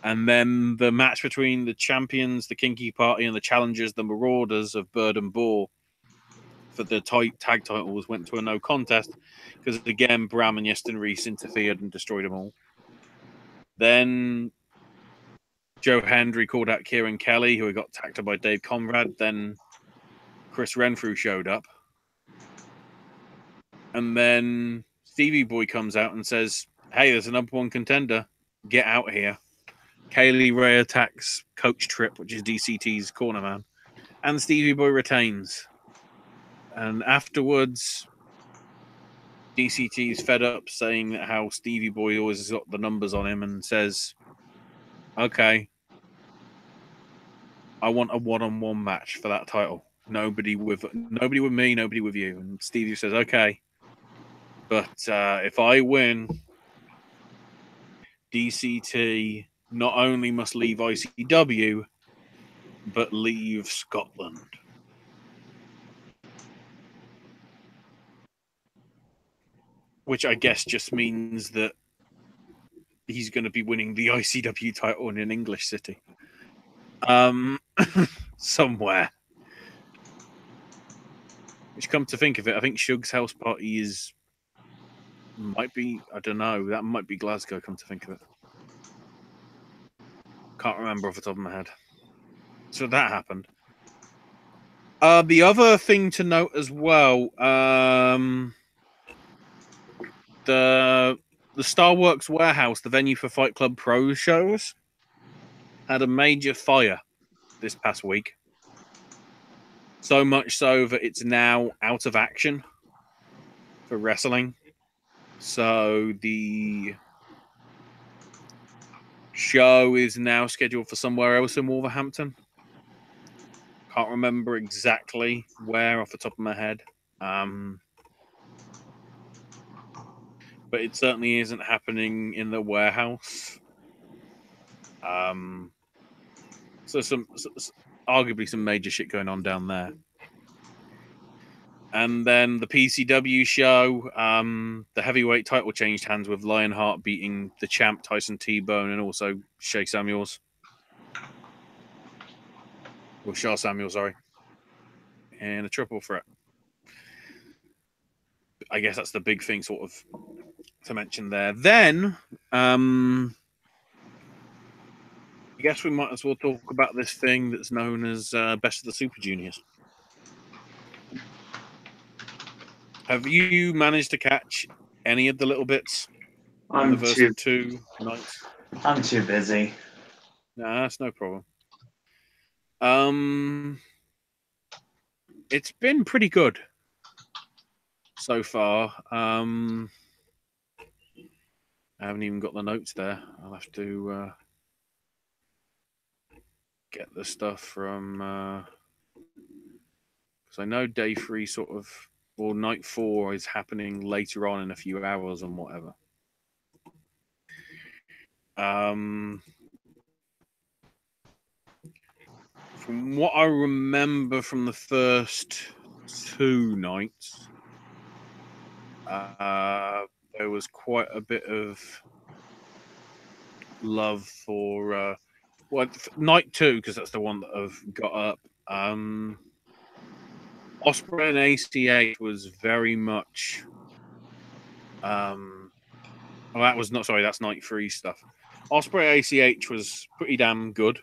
And then the match between the champions, the Kinky Party, and the challengers, the Marauders of Bird and Boar, for the tag titles went to a no contest because, again, Bram and Yestin Reese interfered and destroyed them all. Then Joe Hendry called out Kieran Kelly, who got tagged by Dave Conrad. Then Chris Renfrew showed up. And then Stevie Boy comes out and says, hey, there's a number one contender. Get out here. Kaylee Ray attacks Coach Tripp, which is DCT's corner man. And Stevie Boy retains. And afterwards, DCT is fed up saying how Stevie Boy always has got the numbers on him and says, okay, I want a one-on-one match for that title. Nobody with me, nobody with you. And Stevie says, okay. But if I win, DCT not only must leave ICW, but leave Scotland. which I guess just means that he's going to be winning the ICW title in an English city. Somewhere. Which, come to think of it, I think Shug's house party might be, I don't know, that might be Glasgow, come to think of it. Can't remember off the top of my head. So that happened. The other thing to note as well, the Starworks warehouse, the venue for Fight Club Pro shows, had a major fire this past week. So much so that it's now out of action for wrestling. So the show is now scheduled for somewhere else in Wolverhampton. Can't remember exactly where off the top of my head. But it certainly isn't happening in the warehouse. So arguably some major shit going on down there. And then the PCW show, the heavyweight title changed hands with Lionheart beating the champ Tyson T-Bone and also Shay Samuels. Or Shaw Samuels, sorry. And a triple threat. I guess that's the big thing sort of to mention there. Then, I guess we might as well talk about this thing that's known as Best of the Super Juniors. Have you managed to catch any of the little bits on the first 2 nights?
I'm too busy.
Nah, that's no problem. It's been pretty good so far. I haven't even got the notes there. I'll have to get the stuff from because I know day 3 sort of, or night 4 is happening later on in a few hours and whatever. From what I remember from the first 2 nights, there was quite a bit of love for night 2, because that's the one that I've got up. Osprey and ACH was very much that's night 3 stuff. Osprey ACH was pretty damn good.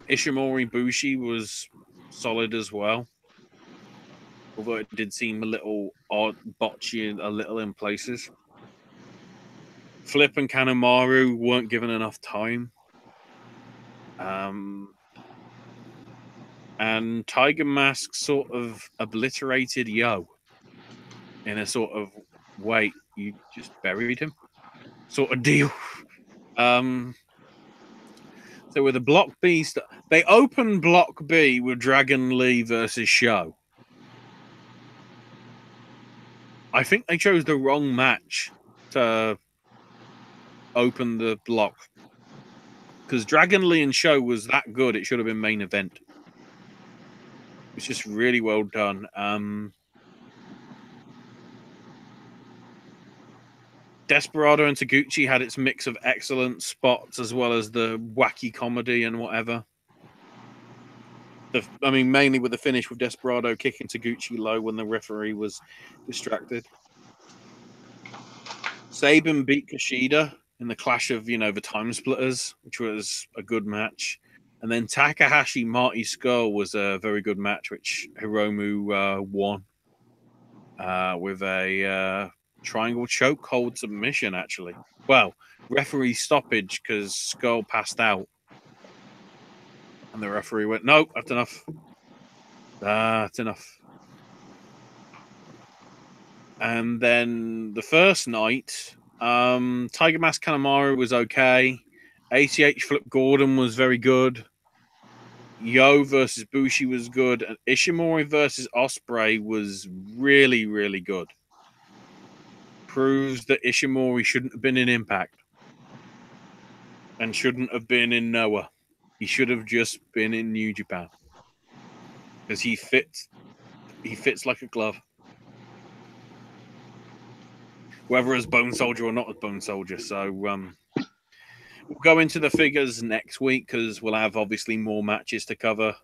Ishimori Bushi was solid as well, although it did seem a little odd, botchy a little in places. Flip and Kanemaru weren't given enough time. And Tiger Mask sort of obliterated Yo in a sort of, wait, you just buried him sort of deal. So with the Block B stuff, they opened Block B with Dragon Lee versus Show. I think they chose the wrong match to open the block, because Dragon Lee and Show was that good. It should have been main event. It's just really well done. Desperado and Taguchi had its mix of excellent spots as well as the wacky comedy and whatever. Mainly with the finish with Desperado kicking Taguchi low when the referee was distracted. Sabin beat Kushida in the clash of, the Time Splitters, which was a good match. And then Takahashi Marty Skull was a very good match, which Hiromu won with a triangle chokehold submission, actually. Well, referee stoppage because Skull passed out. And the referee went, no, that's enough. That's enough. And then the first night, Tiger Mask Kanemaru was okay. ACH Flip Gordon was very good. Yo versus Bushi was good. And Ishimori versus Osprey was really, really good. Proves that Ishimori shouldn't have been in Impact. And shouldn't have been in Noah. He should have just been in New Japan. Because he fits the He fits like a glove. Whether as Bone Soldier or not as Bone Soldier. So we'll go into the figures next week because we'll have obviously more matches to cover.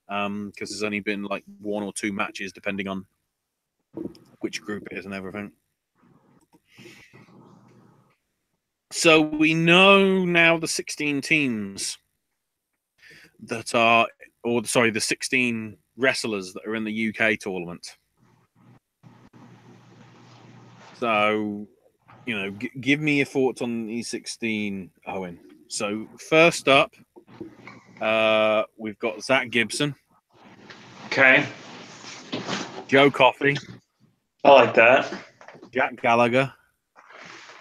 Because there's only been like 1 or 2 matches depending on which group it is and everything. So we know now the 16 teams that are, or sorry, the 16 wrestlers that are in the UK tournament. So, you know, give me your thoughts on these 16, Owen. So first up, we've got Zach Gibson.
Okay.
Joe Coffey.
I like that.
Jack Gallagher.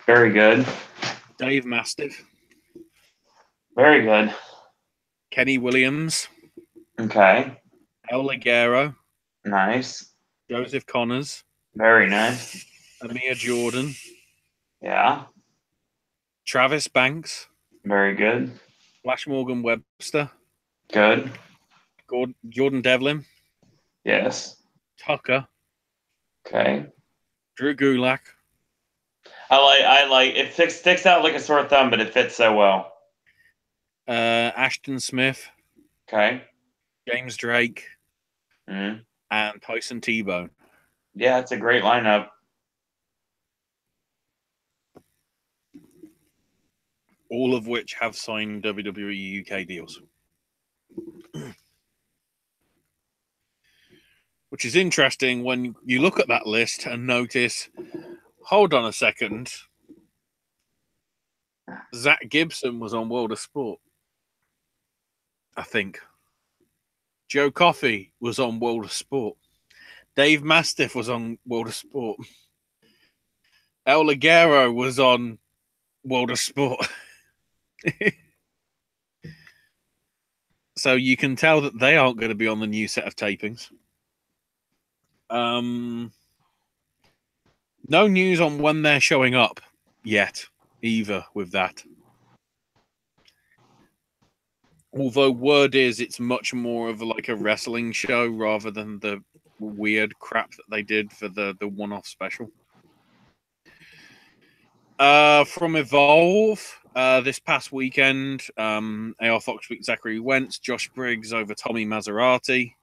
Very good.
Dave Mastiff.
Very good.
Kenny Williams.
Okay.
El Ligero.
Nice.
Joseph Connors.
Very nice.
Amir Jordan.
Yeah.
Travis Banks.
Very good.
Flash Morgan Webster.
Good.
Jordan Devlin.
Yes.
Tucker.
Okay.
Drew Gulak.
I like it. Sticks out like a sore thumb, but it fits so well.
Ashton Smith.
Okay.
James Drake.
Mm.
And Tyson T-Bone.
Yeah, it's a great lineup.
All of which have signed WWE UK deals. Which is interesting when you look at that list and notice, hold on a second, Zach Gibson was on World of Sport, I think. Joe Coffey was on World of Sport. Dave Mastiff was on World of Sport. El Ligero was on World of Sport. So you can tell that they aren't going to be on the new set of tapings. No news on when they're showing up yet, either, with that. Although word is it's much more of like a wrestling show rather than the weird crap that they did for the one-off special. From Evolve, this past weekend, AR Fox beat Zachary Wentz, Josh Briggs over Tommy Maserati.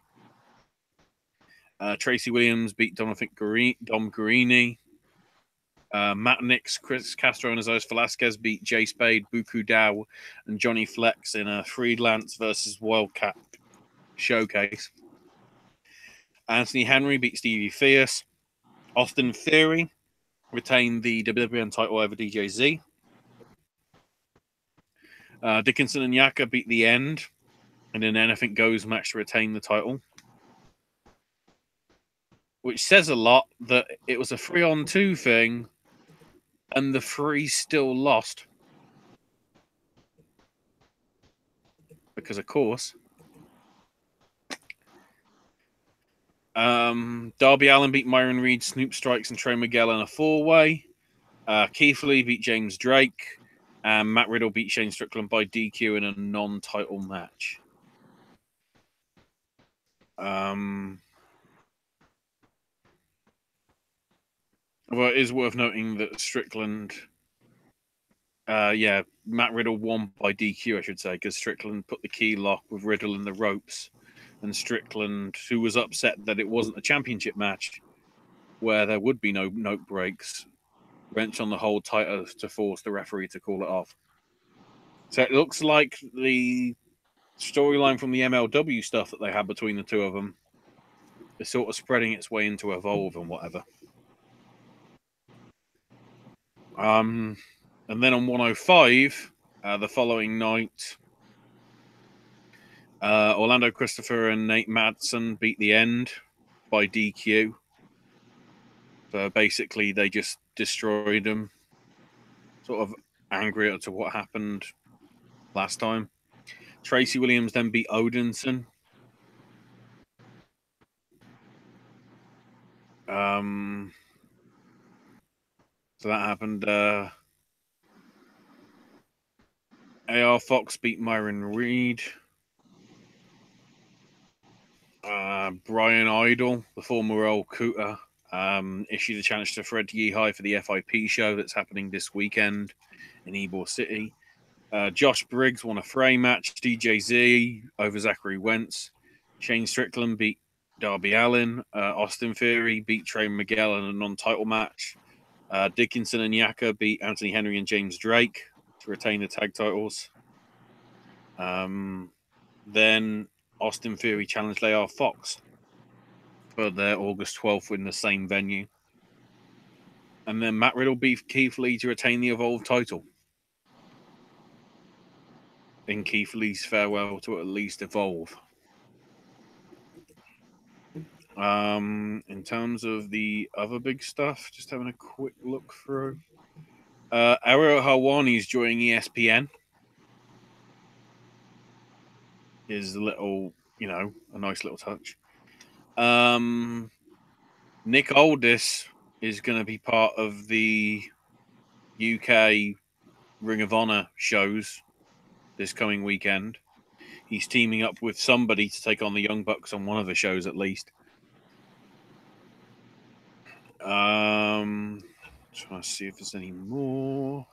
Tracy Williams beat Dom Guarini. Matt Nix, Chris Castro, and Azois Velasquez beat Jay Spade, Buku Dao, and Johnny Flex in a Freelance versus Wildcat showcase. Anthony Henry beat Stevie Fierce. Austin Theory retained the WWN title over DJZ. Dickinson and Yaka beat The End in an Anything Goes match to retain the title. Which says a lot that it was a 3-on-2 thing and the 3 still lost. Because, of course. Darby Allin beat Myron Reed, Snoop Strikes, and Trey Miguel in a 4-way. Keith Lee beat James Drake. And Matt Riddle beat Shane Strickland by DQ in a non-title match. Well, it is worth noting that Strickland... Matt Riddle won by DQ, I should say, because Strickland put the key lock with Riddle in the ropes. And Strickland, who was upset that it wasn't a championship match where there would be no note breaks, wrenched on the hold tighter to force the referee to call it off. So it looks like the storyline from the MLW stuff that they had between the two of them is sort of spreading its way into Evolve and whatever. And then on 105, the following night, Orlando Christopher and Nate Madsen beat The End by DQ. So basically, they just destroyed him. Sort of angry to what happened last time. Tracy Williams then beat Odinson. So that happened. AR Fox beat Myron Reed. Brian Idol, the former old Cooter, issued a challenge to Fred Yehi for the FIP show that's happening this weekend in Ybor City. Josh Briggs won a fray match. DJ Z over Zachary Wentz. Shane Strickland beat Darby Allin. Austin Theory beat Trey Miguel in a non-title match. Dickinson and Yaka beat Anthony Henry and James Drake to retain the tag titles. Then Austin Theory challenged AR Fox for their August 12th in the same venue. And then Matt Riddle beat Keith Lee to retain the Evolve title. In Keith Lee's farewell to at least Evolve. In terms of the other big stuff, just having a quick look through. Ariel Helwani is joining ESPN. Is a little, a nice little touch. Nick Aldis is going to be part of the UK Ring of Honor shows this coming weekend. He's teaming up with somebody to take on the Young Bucks on one of the shows at least. Trying to see if there's any more.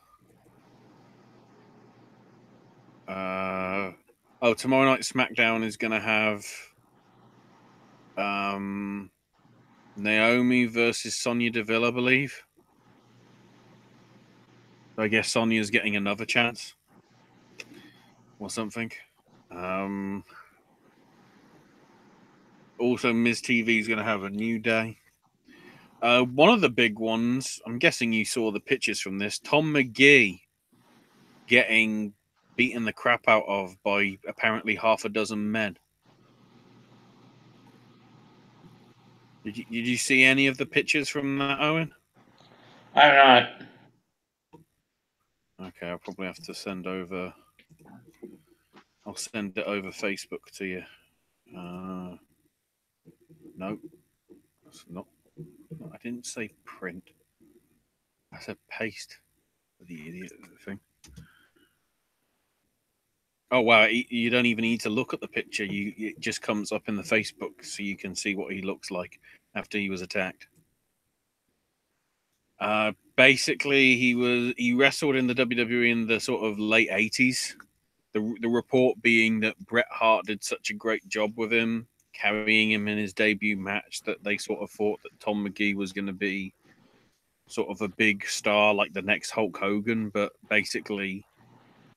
Tomorrow night SmackDown is going to have Naomi versus Sonya Deville, I believe. I guess Sonya's getting another chance or something. Also, Miz TV is going to have a New Day. One of the big ones, I'm guessing you saw the pictures from this, Tom McGee getting beaten the crap out of by apparently half a dozen men. Did you see any of the pictures from that, Owen?
I'm not.
Okay, I'll probably have to send over. I'll send it over Facebook to you. No, that's not. I didn't say print. I said paste. The idiot thing. Oh wow! You don't even need to look at the picture. It just comes up in the Facebook, so you can see what he looks like after he was attacked. Basically, he wrestled in the WWE in the sort of late 80s. The report being that Bret Hart did such a great job with him, carrying him in his debut match, that they sort of thought that Tom McGee was going to be sort of a big star like the next Hulk Hogan, but basically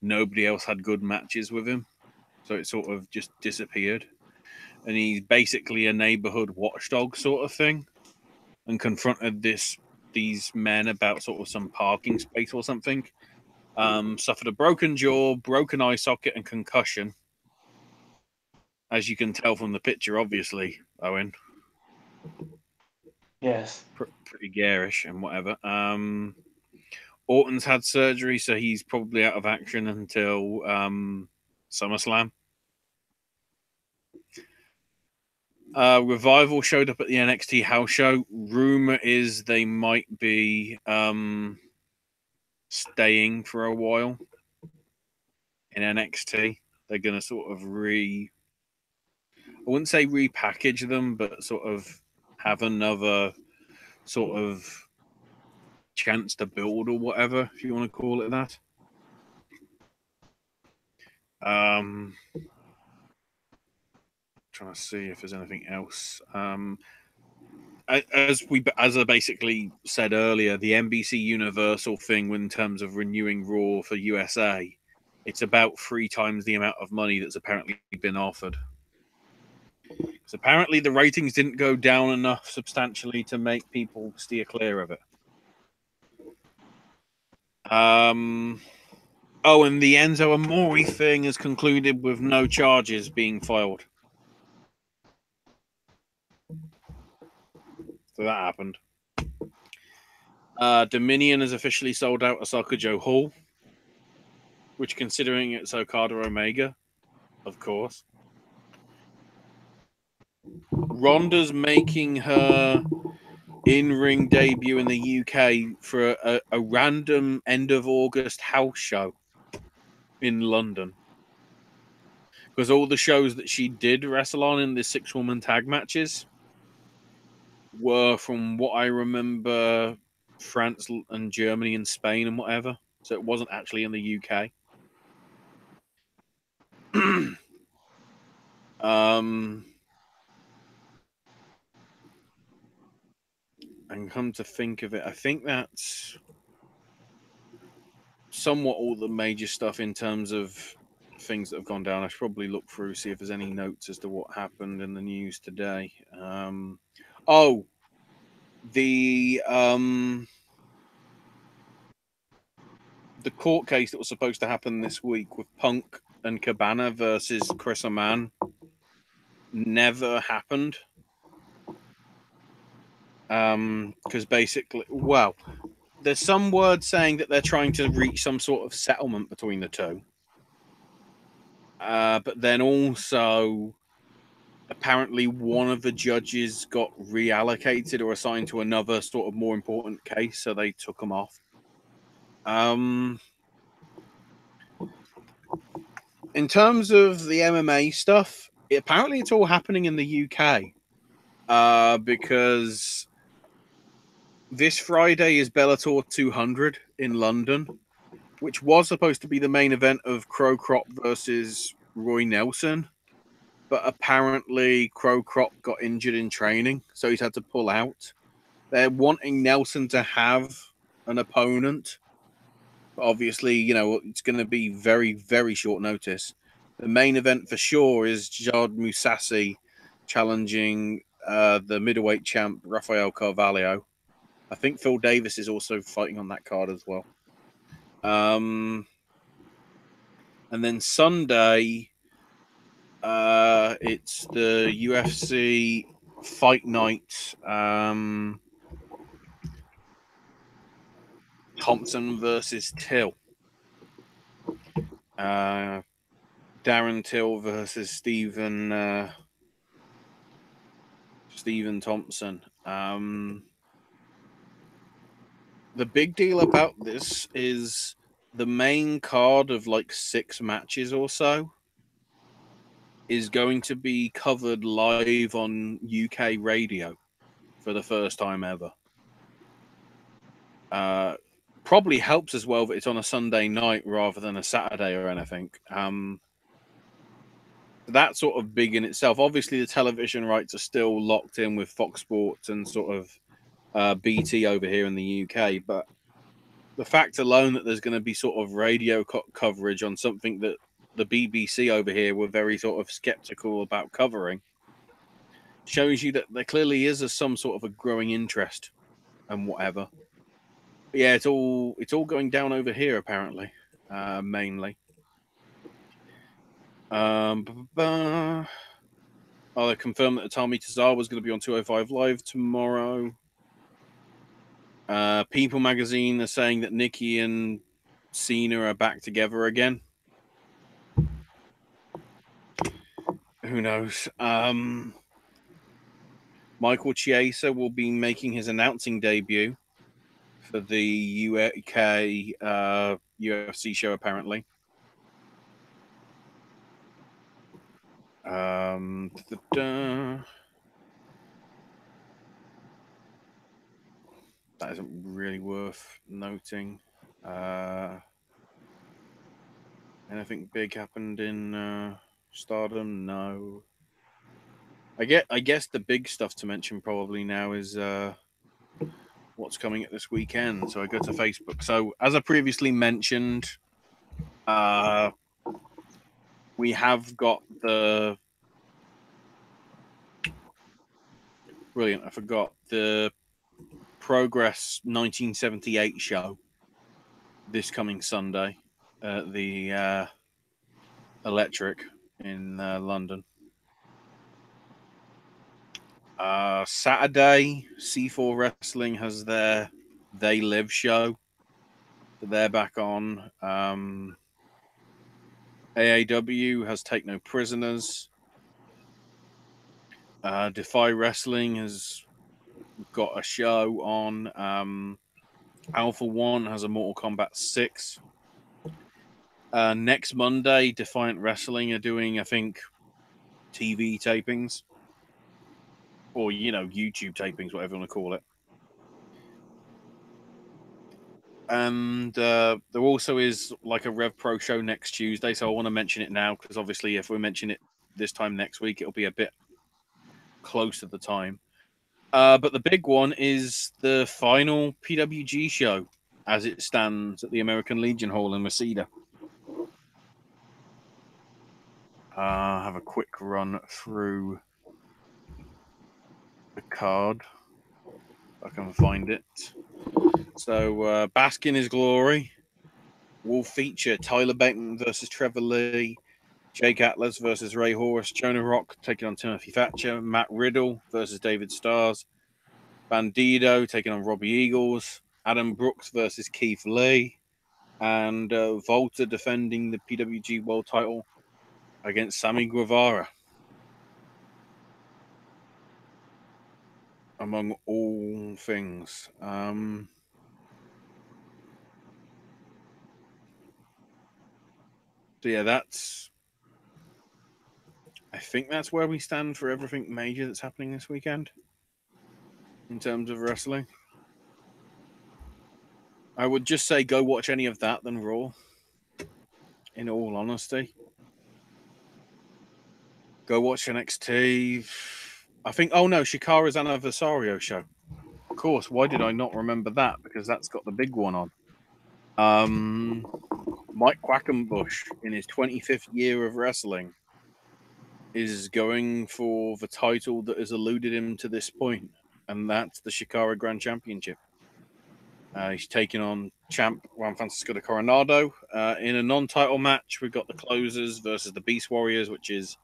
nobody else had good matches with him. So it sort of just disappeared. And he's basically a neighborhood watchdog sort of thing, and confronted these men about sort of some parking space or something. Suffered a broken jaw, broken eye socket, and concussion. As you can tell from the picture, obviously, Owen.
Yes.
Pretty garish and whatever. Orton's had surgery, so he's probably out of action until SummerSlam. Revival showed up at the NXT house show. Rumor is they might be staying for a while in NXT. They're going to sort of I wouldn't say repackage them, but sort of have another sort of chance to build or whatever, if you want to call it that. Trying to see if there's anything else. As I basically said earlier, the NBC Universal thing in terms of renewing Raw for USA, it's about 3 times the amount of money that's apparently been offered. So apparently the ratings didn't go down enough substantially to make people steer clear of it. And the Enzo Amore thing has concluded with no charges being filed. So that happened. Dominion has officially sold out Osaka Joe Hall, which, considering it's Okada Omega, of course. Ronda's making her in-ring debut in the UK for a random end of August house show in London. because all the shows that she did wrestle on in the 6-woman tag matches were, from what I remember, France and Germany and Spain and whatever. So it wasn't actually in the UK. And come to think of it, I think that's somewhat all the major stuff in terms of things that have gone down. I should probably look through, see if there's any notes as to what happened in the news today. The court case that was supposed to happen this week with Punk and Cabana versus Chris Amann never happened. Because basically, well, there's some word saying that they're trying to reach some sort of settlement between the two. But then also, apparently one of the judges got reallocated or assigned to another sort of more important case, so they took him off. In terms of the MMA stuff, apparently it's all happening in the UK. Because this Friday is Bellator 200 in London, which was supposed to be the main event of Crow Crop versus Roy Nelson. But apparently Crow Crop got injured in training, so he's had to pull out. They're wanting Nelson to have an opponent. But obviously, you know, it's going to be very, very short notice. The main event for sure is Jad Musasi challenging the middleweight champ Rafael Carvalho. I think Phil Davis is also fighting on that card as well. And then Sunday, it's the UFC Fight Night. Thompson versus Till. Darren Till versus Stephen Thompson. The big deal about this is the main card of like 6 matches or so is going to be covered live on UK radio for the first time ever. Probably helps as well that it's on a Sunday night rather than a Saturday or anything. That's sort of big in itself. Obviously, the television rights are still locked in with Fox Sports and sort of BT over here in the UK, but the fact alone that there's going to be sort of radio coverage on something that the BBC over here were very sort of skeptical about covering shows you that there clearly is some sort of a growing interest and whatever. But yeah, it's all going down over here apparently, mainly. They confirmed that Atami Tazawa was going to be on 205 Live tomorrow. People magazine are saying that Nikki and Cena are back together again. Who knows? Michael Chiesa will be making his announcing debut for the UK UFC show, apparently. That isn't really worth noting. Anything big happened in Stardom? No. I guess the big stuff to mention probably now is what's coming at this weekend. So I go to Facebook. So as I previously mentioned, we have got the brilliant. I forgot the Progress 1978 show this coming Sunday at the Electric in London. Saturday, C4 Wrestling has their They Live show that they're back on. AAW has Take No Prisoners. Defy Wrestling has got a show on. Alpha One has a Mortal Kombat 6. Next Monday, Defiant Wrestling are doing, I think, TV tapings. Or, YouTube tapings, whatever you want to call it. And there also is like a Rev Pro show next Tuesday, so I want to mention it now because obviously if we mention it this time next week, it'll be a bit close to the time. But the big one is the final PWG show as it stands at the American Legion Hall in Reseda. Have a quick run through the card. If I can find it. So, bask in his glory. Will feature Tyler Bateman versus Trevor Lee, Jake Atlas versus Ray Horse, Jonah Rock taking on Timothy Thatcher, Matt Riddle versus David Starrs, Bandido taking on Robbie Eagles, Adam Brooks versus Keith Lee, and Volta defending the PWG World title against Sammy Guevara. Among all things. So yeah, I think that's where we stand for everything major that's happening this weekend in terms of wrestling. I would just say go watch any of that than Raw, in all honesty. Go watch NXT. I think, Shikara's Anniversario show. Of course, why did I not remember that? Because that's got the big one on. Mike Quackenbush, in his 25th year of wrestling, is going for the title that has eluded him to this point, and that's the Shikara Grand Championship. He's taking on champ Juan Francisco de Coronado. In a non-title match, we've got the Closers versus the Beast Warriors, which is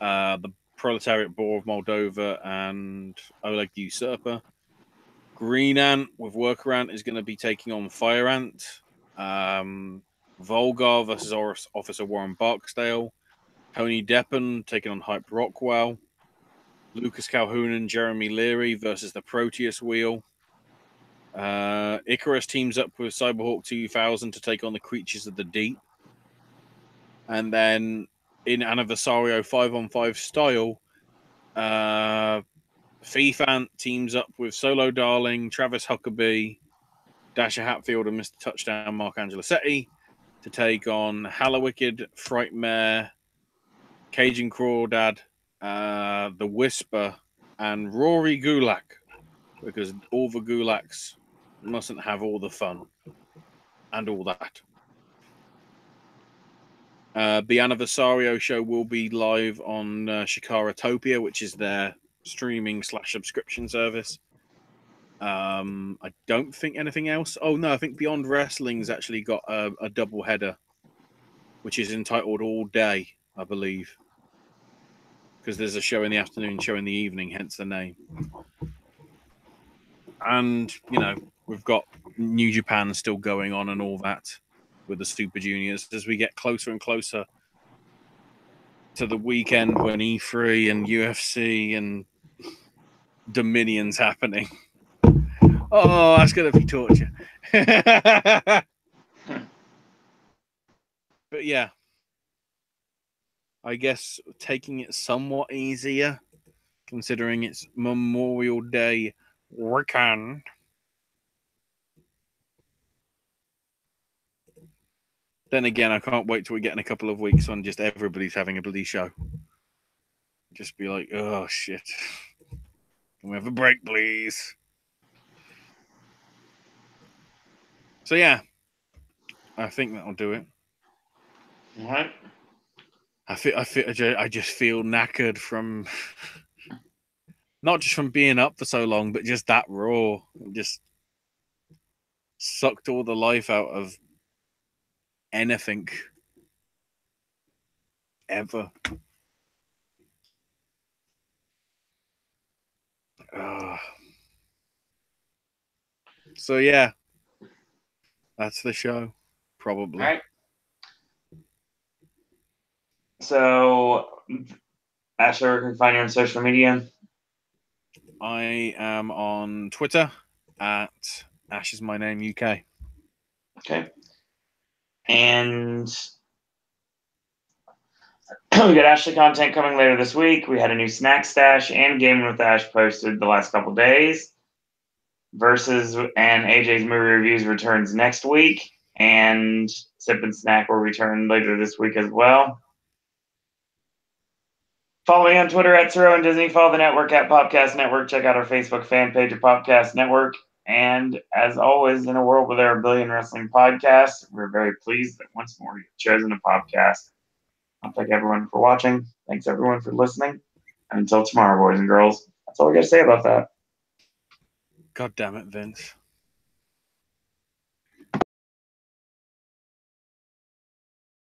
the Proletariat Boar of Moldova and Oleg the Usurper. Green Ant with Worker Ant is going to be taking on Fire Ant. Volgar versus Officer Warren Barksdale. Tony Deppen taking on Hype Rockwell. Lucas Calhoun and Jeremy Leary versus the Proteus Wheel. Icarus teams up with Cyberhawk 2000 to take on the Creatures of the Deep. And then in Anniversario 5-on-5 style, Fifant teams up with Solo Darling, Travis Huckabee, Dasher Hatfield, and Mr. Touchdown Mark Angelisetti to take on Hallowicked, Frightmare, Cajun Crawdad, The Whisper, and Rory Gulak, because all the Gulaks mustn't have all the fun and all that. The Anniversario show will be live on Shikaratopia, which is their streaming/subscription service. I don't think anything else. Oh no, I think Beyond Wrestling's actually got a double header, which is entitled All Day, I believe, because there's a show in the afternoon, show in the evening, hence the name. And we've got New Japan still going on and all that with the Super Juniors as we get closer and closer to the weekend when E3 and UFC and Dominion's happening. Oh, that's going to be torture. But yeah, I guess taking it somewhat easier, considering it's Memorial Day weekend. Then again, I can't wait till we get in a couple of weeks on just everybody's having a bloody show. Just be like, oh shit. Can we have a break, please? So yeah, I think that'll do it.
All right.
I just feel knackered from not just from being up for so long, but just that Raw just sucked all the life out of anything ever. So yeah, that's the show, probably.
All right. So, Asher, can find you on social media?
I am on Twitter at Ash is my name UK.
Okay. And we got Ashley content coming later this week. We had a new snack stash and Gaming with Ash posted the last couple days. Versus and AJ's movie reviews returns next week. And Sip and Snack will return later this week as well. Follow me on Twitter at Siro and Disney. Follow the network at Popcast Network. Check out our Facebook fan page at Popcast Network. And as always, in a world where there are a billion wrestling podcasts, we're very pleased that once more you've chosen a podcast. I'll thank everyone for watching. Thanks everyone for listening. And until tomorrow, boys and girls, that's all I got to say about that.
God damn it, Vince.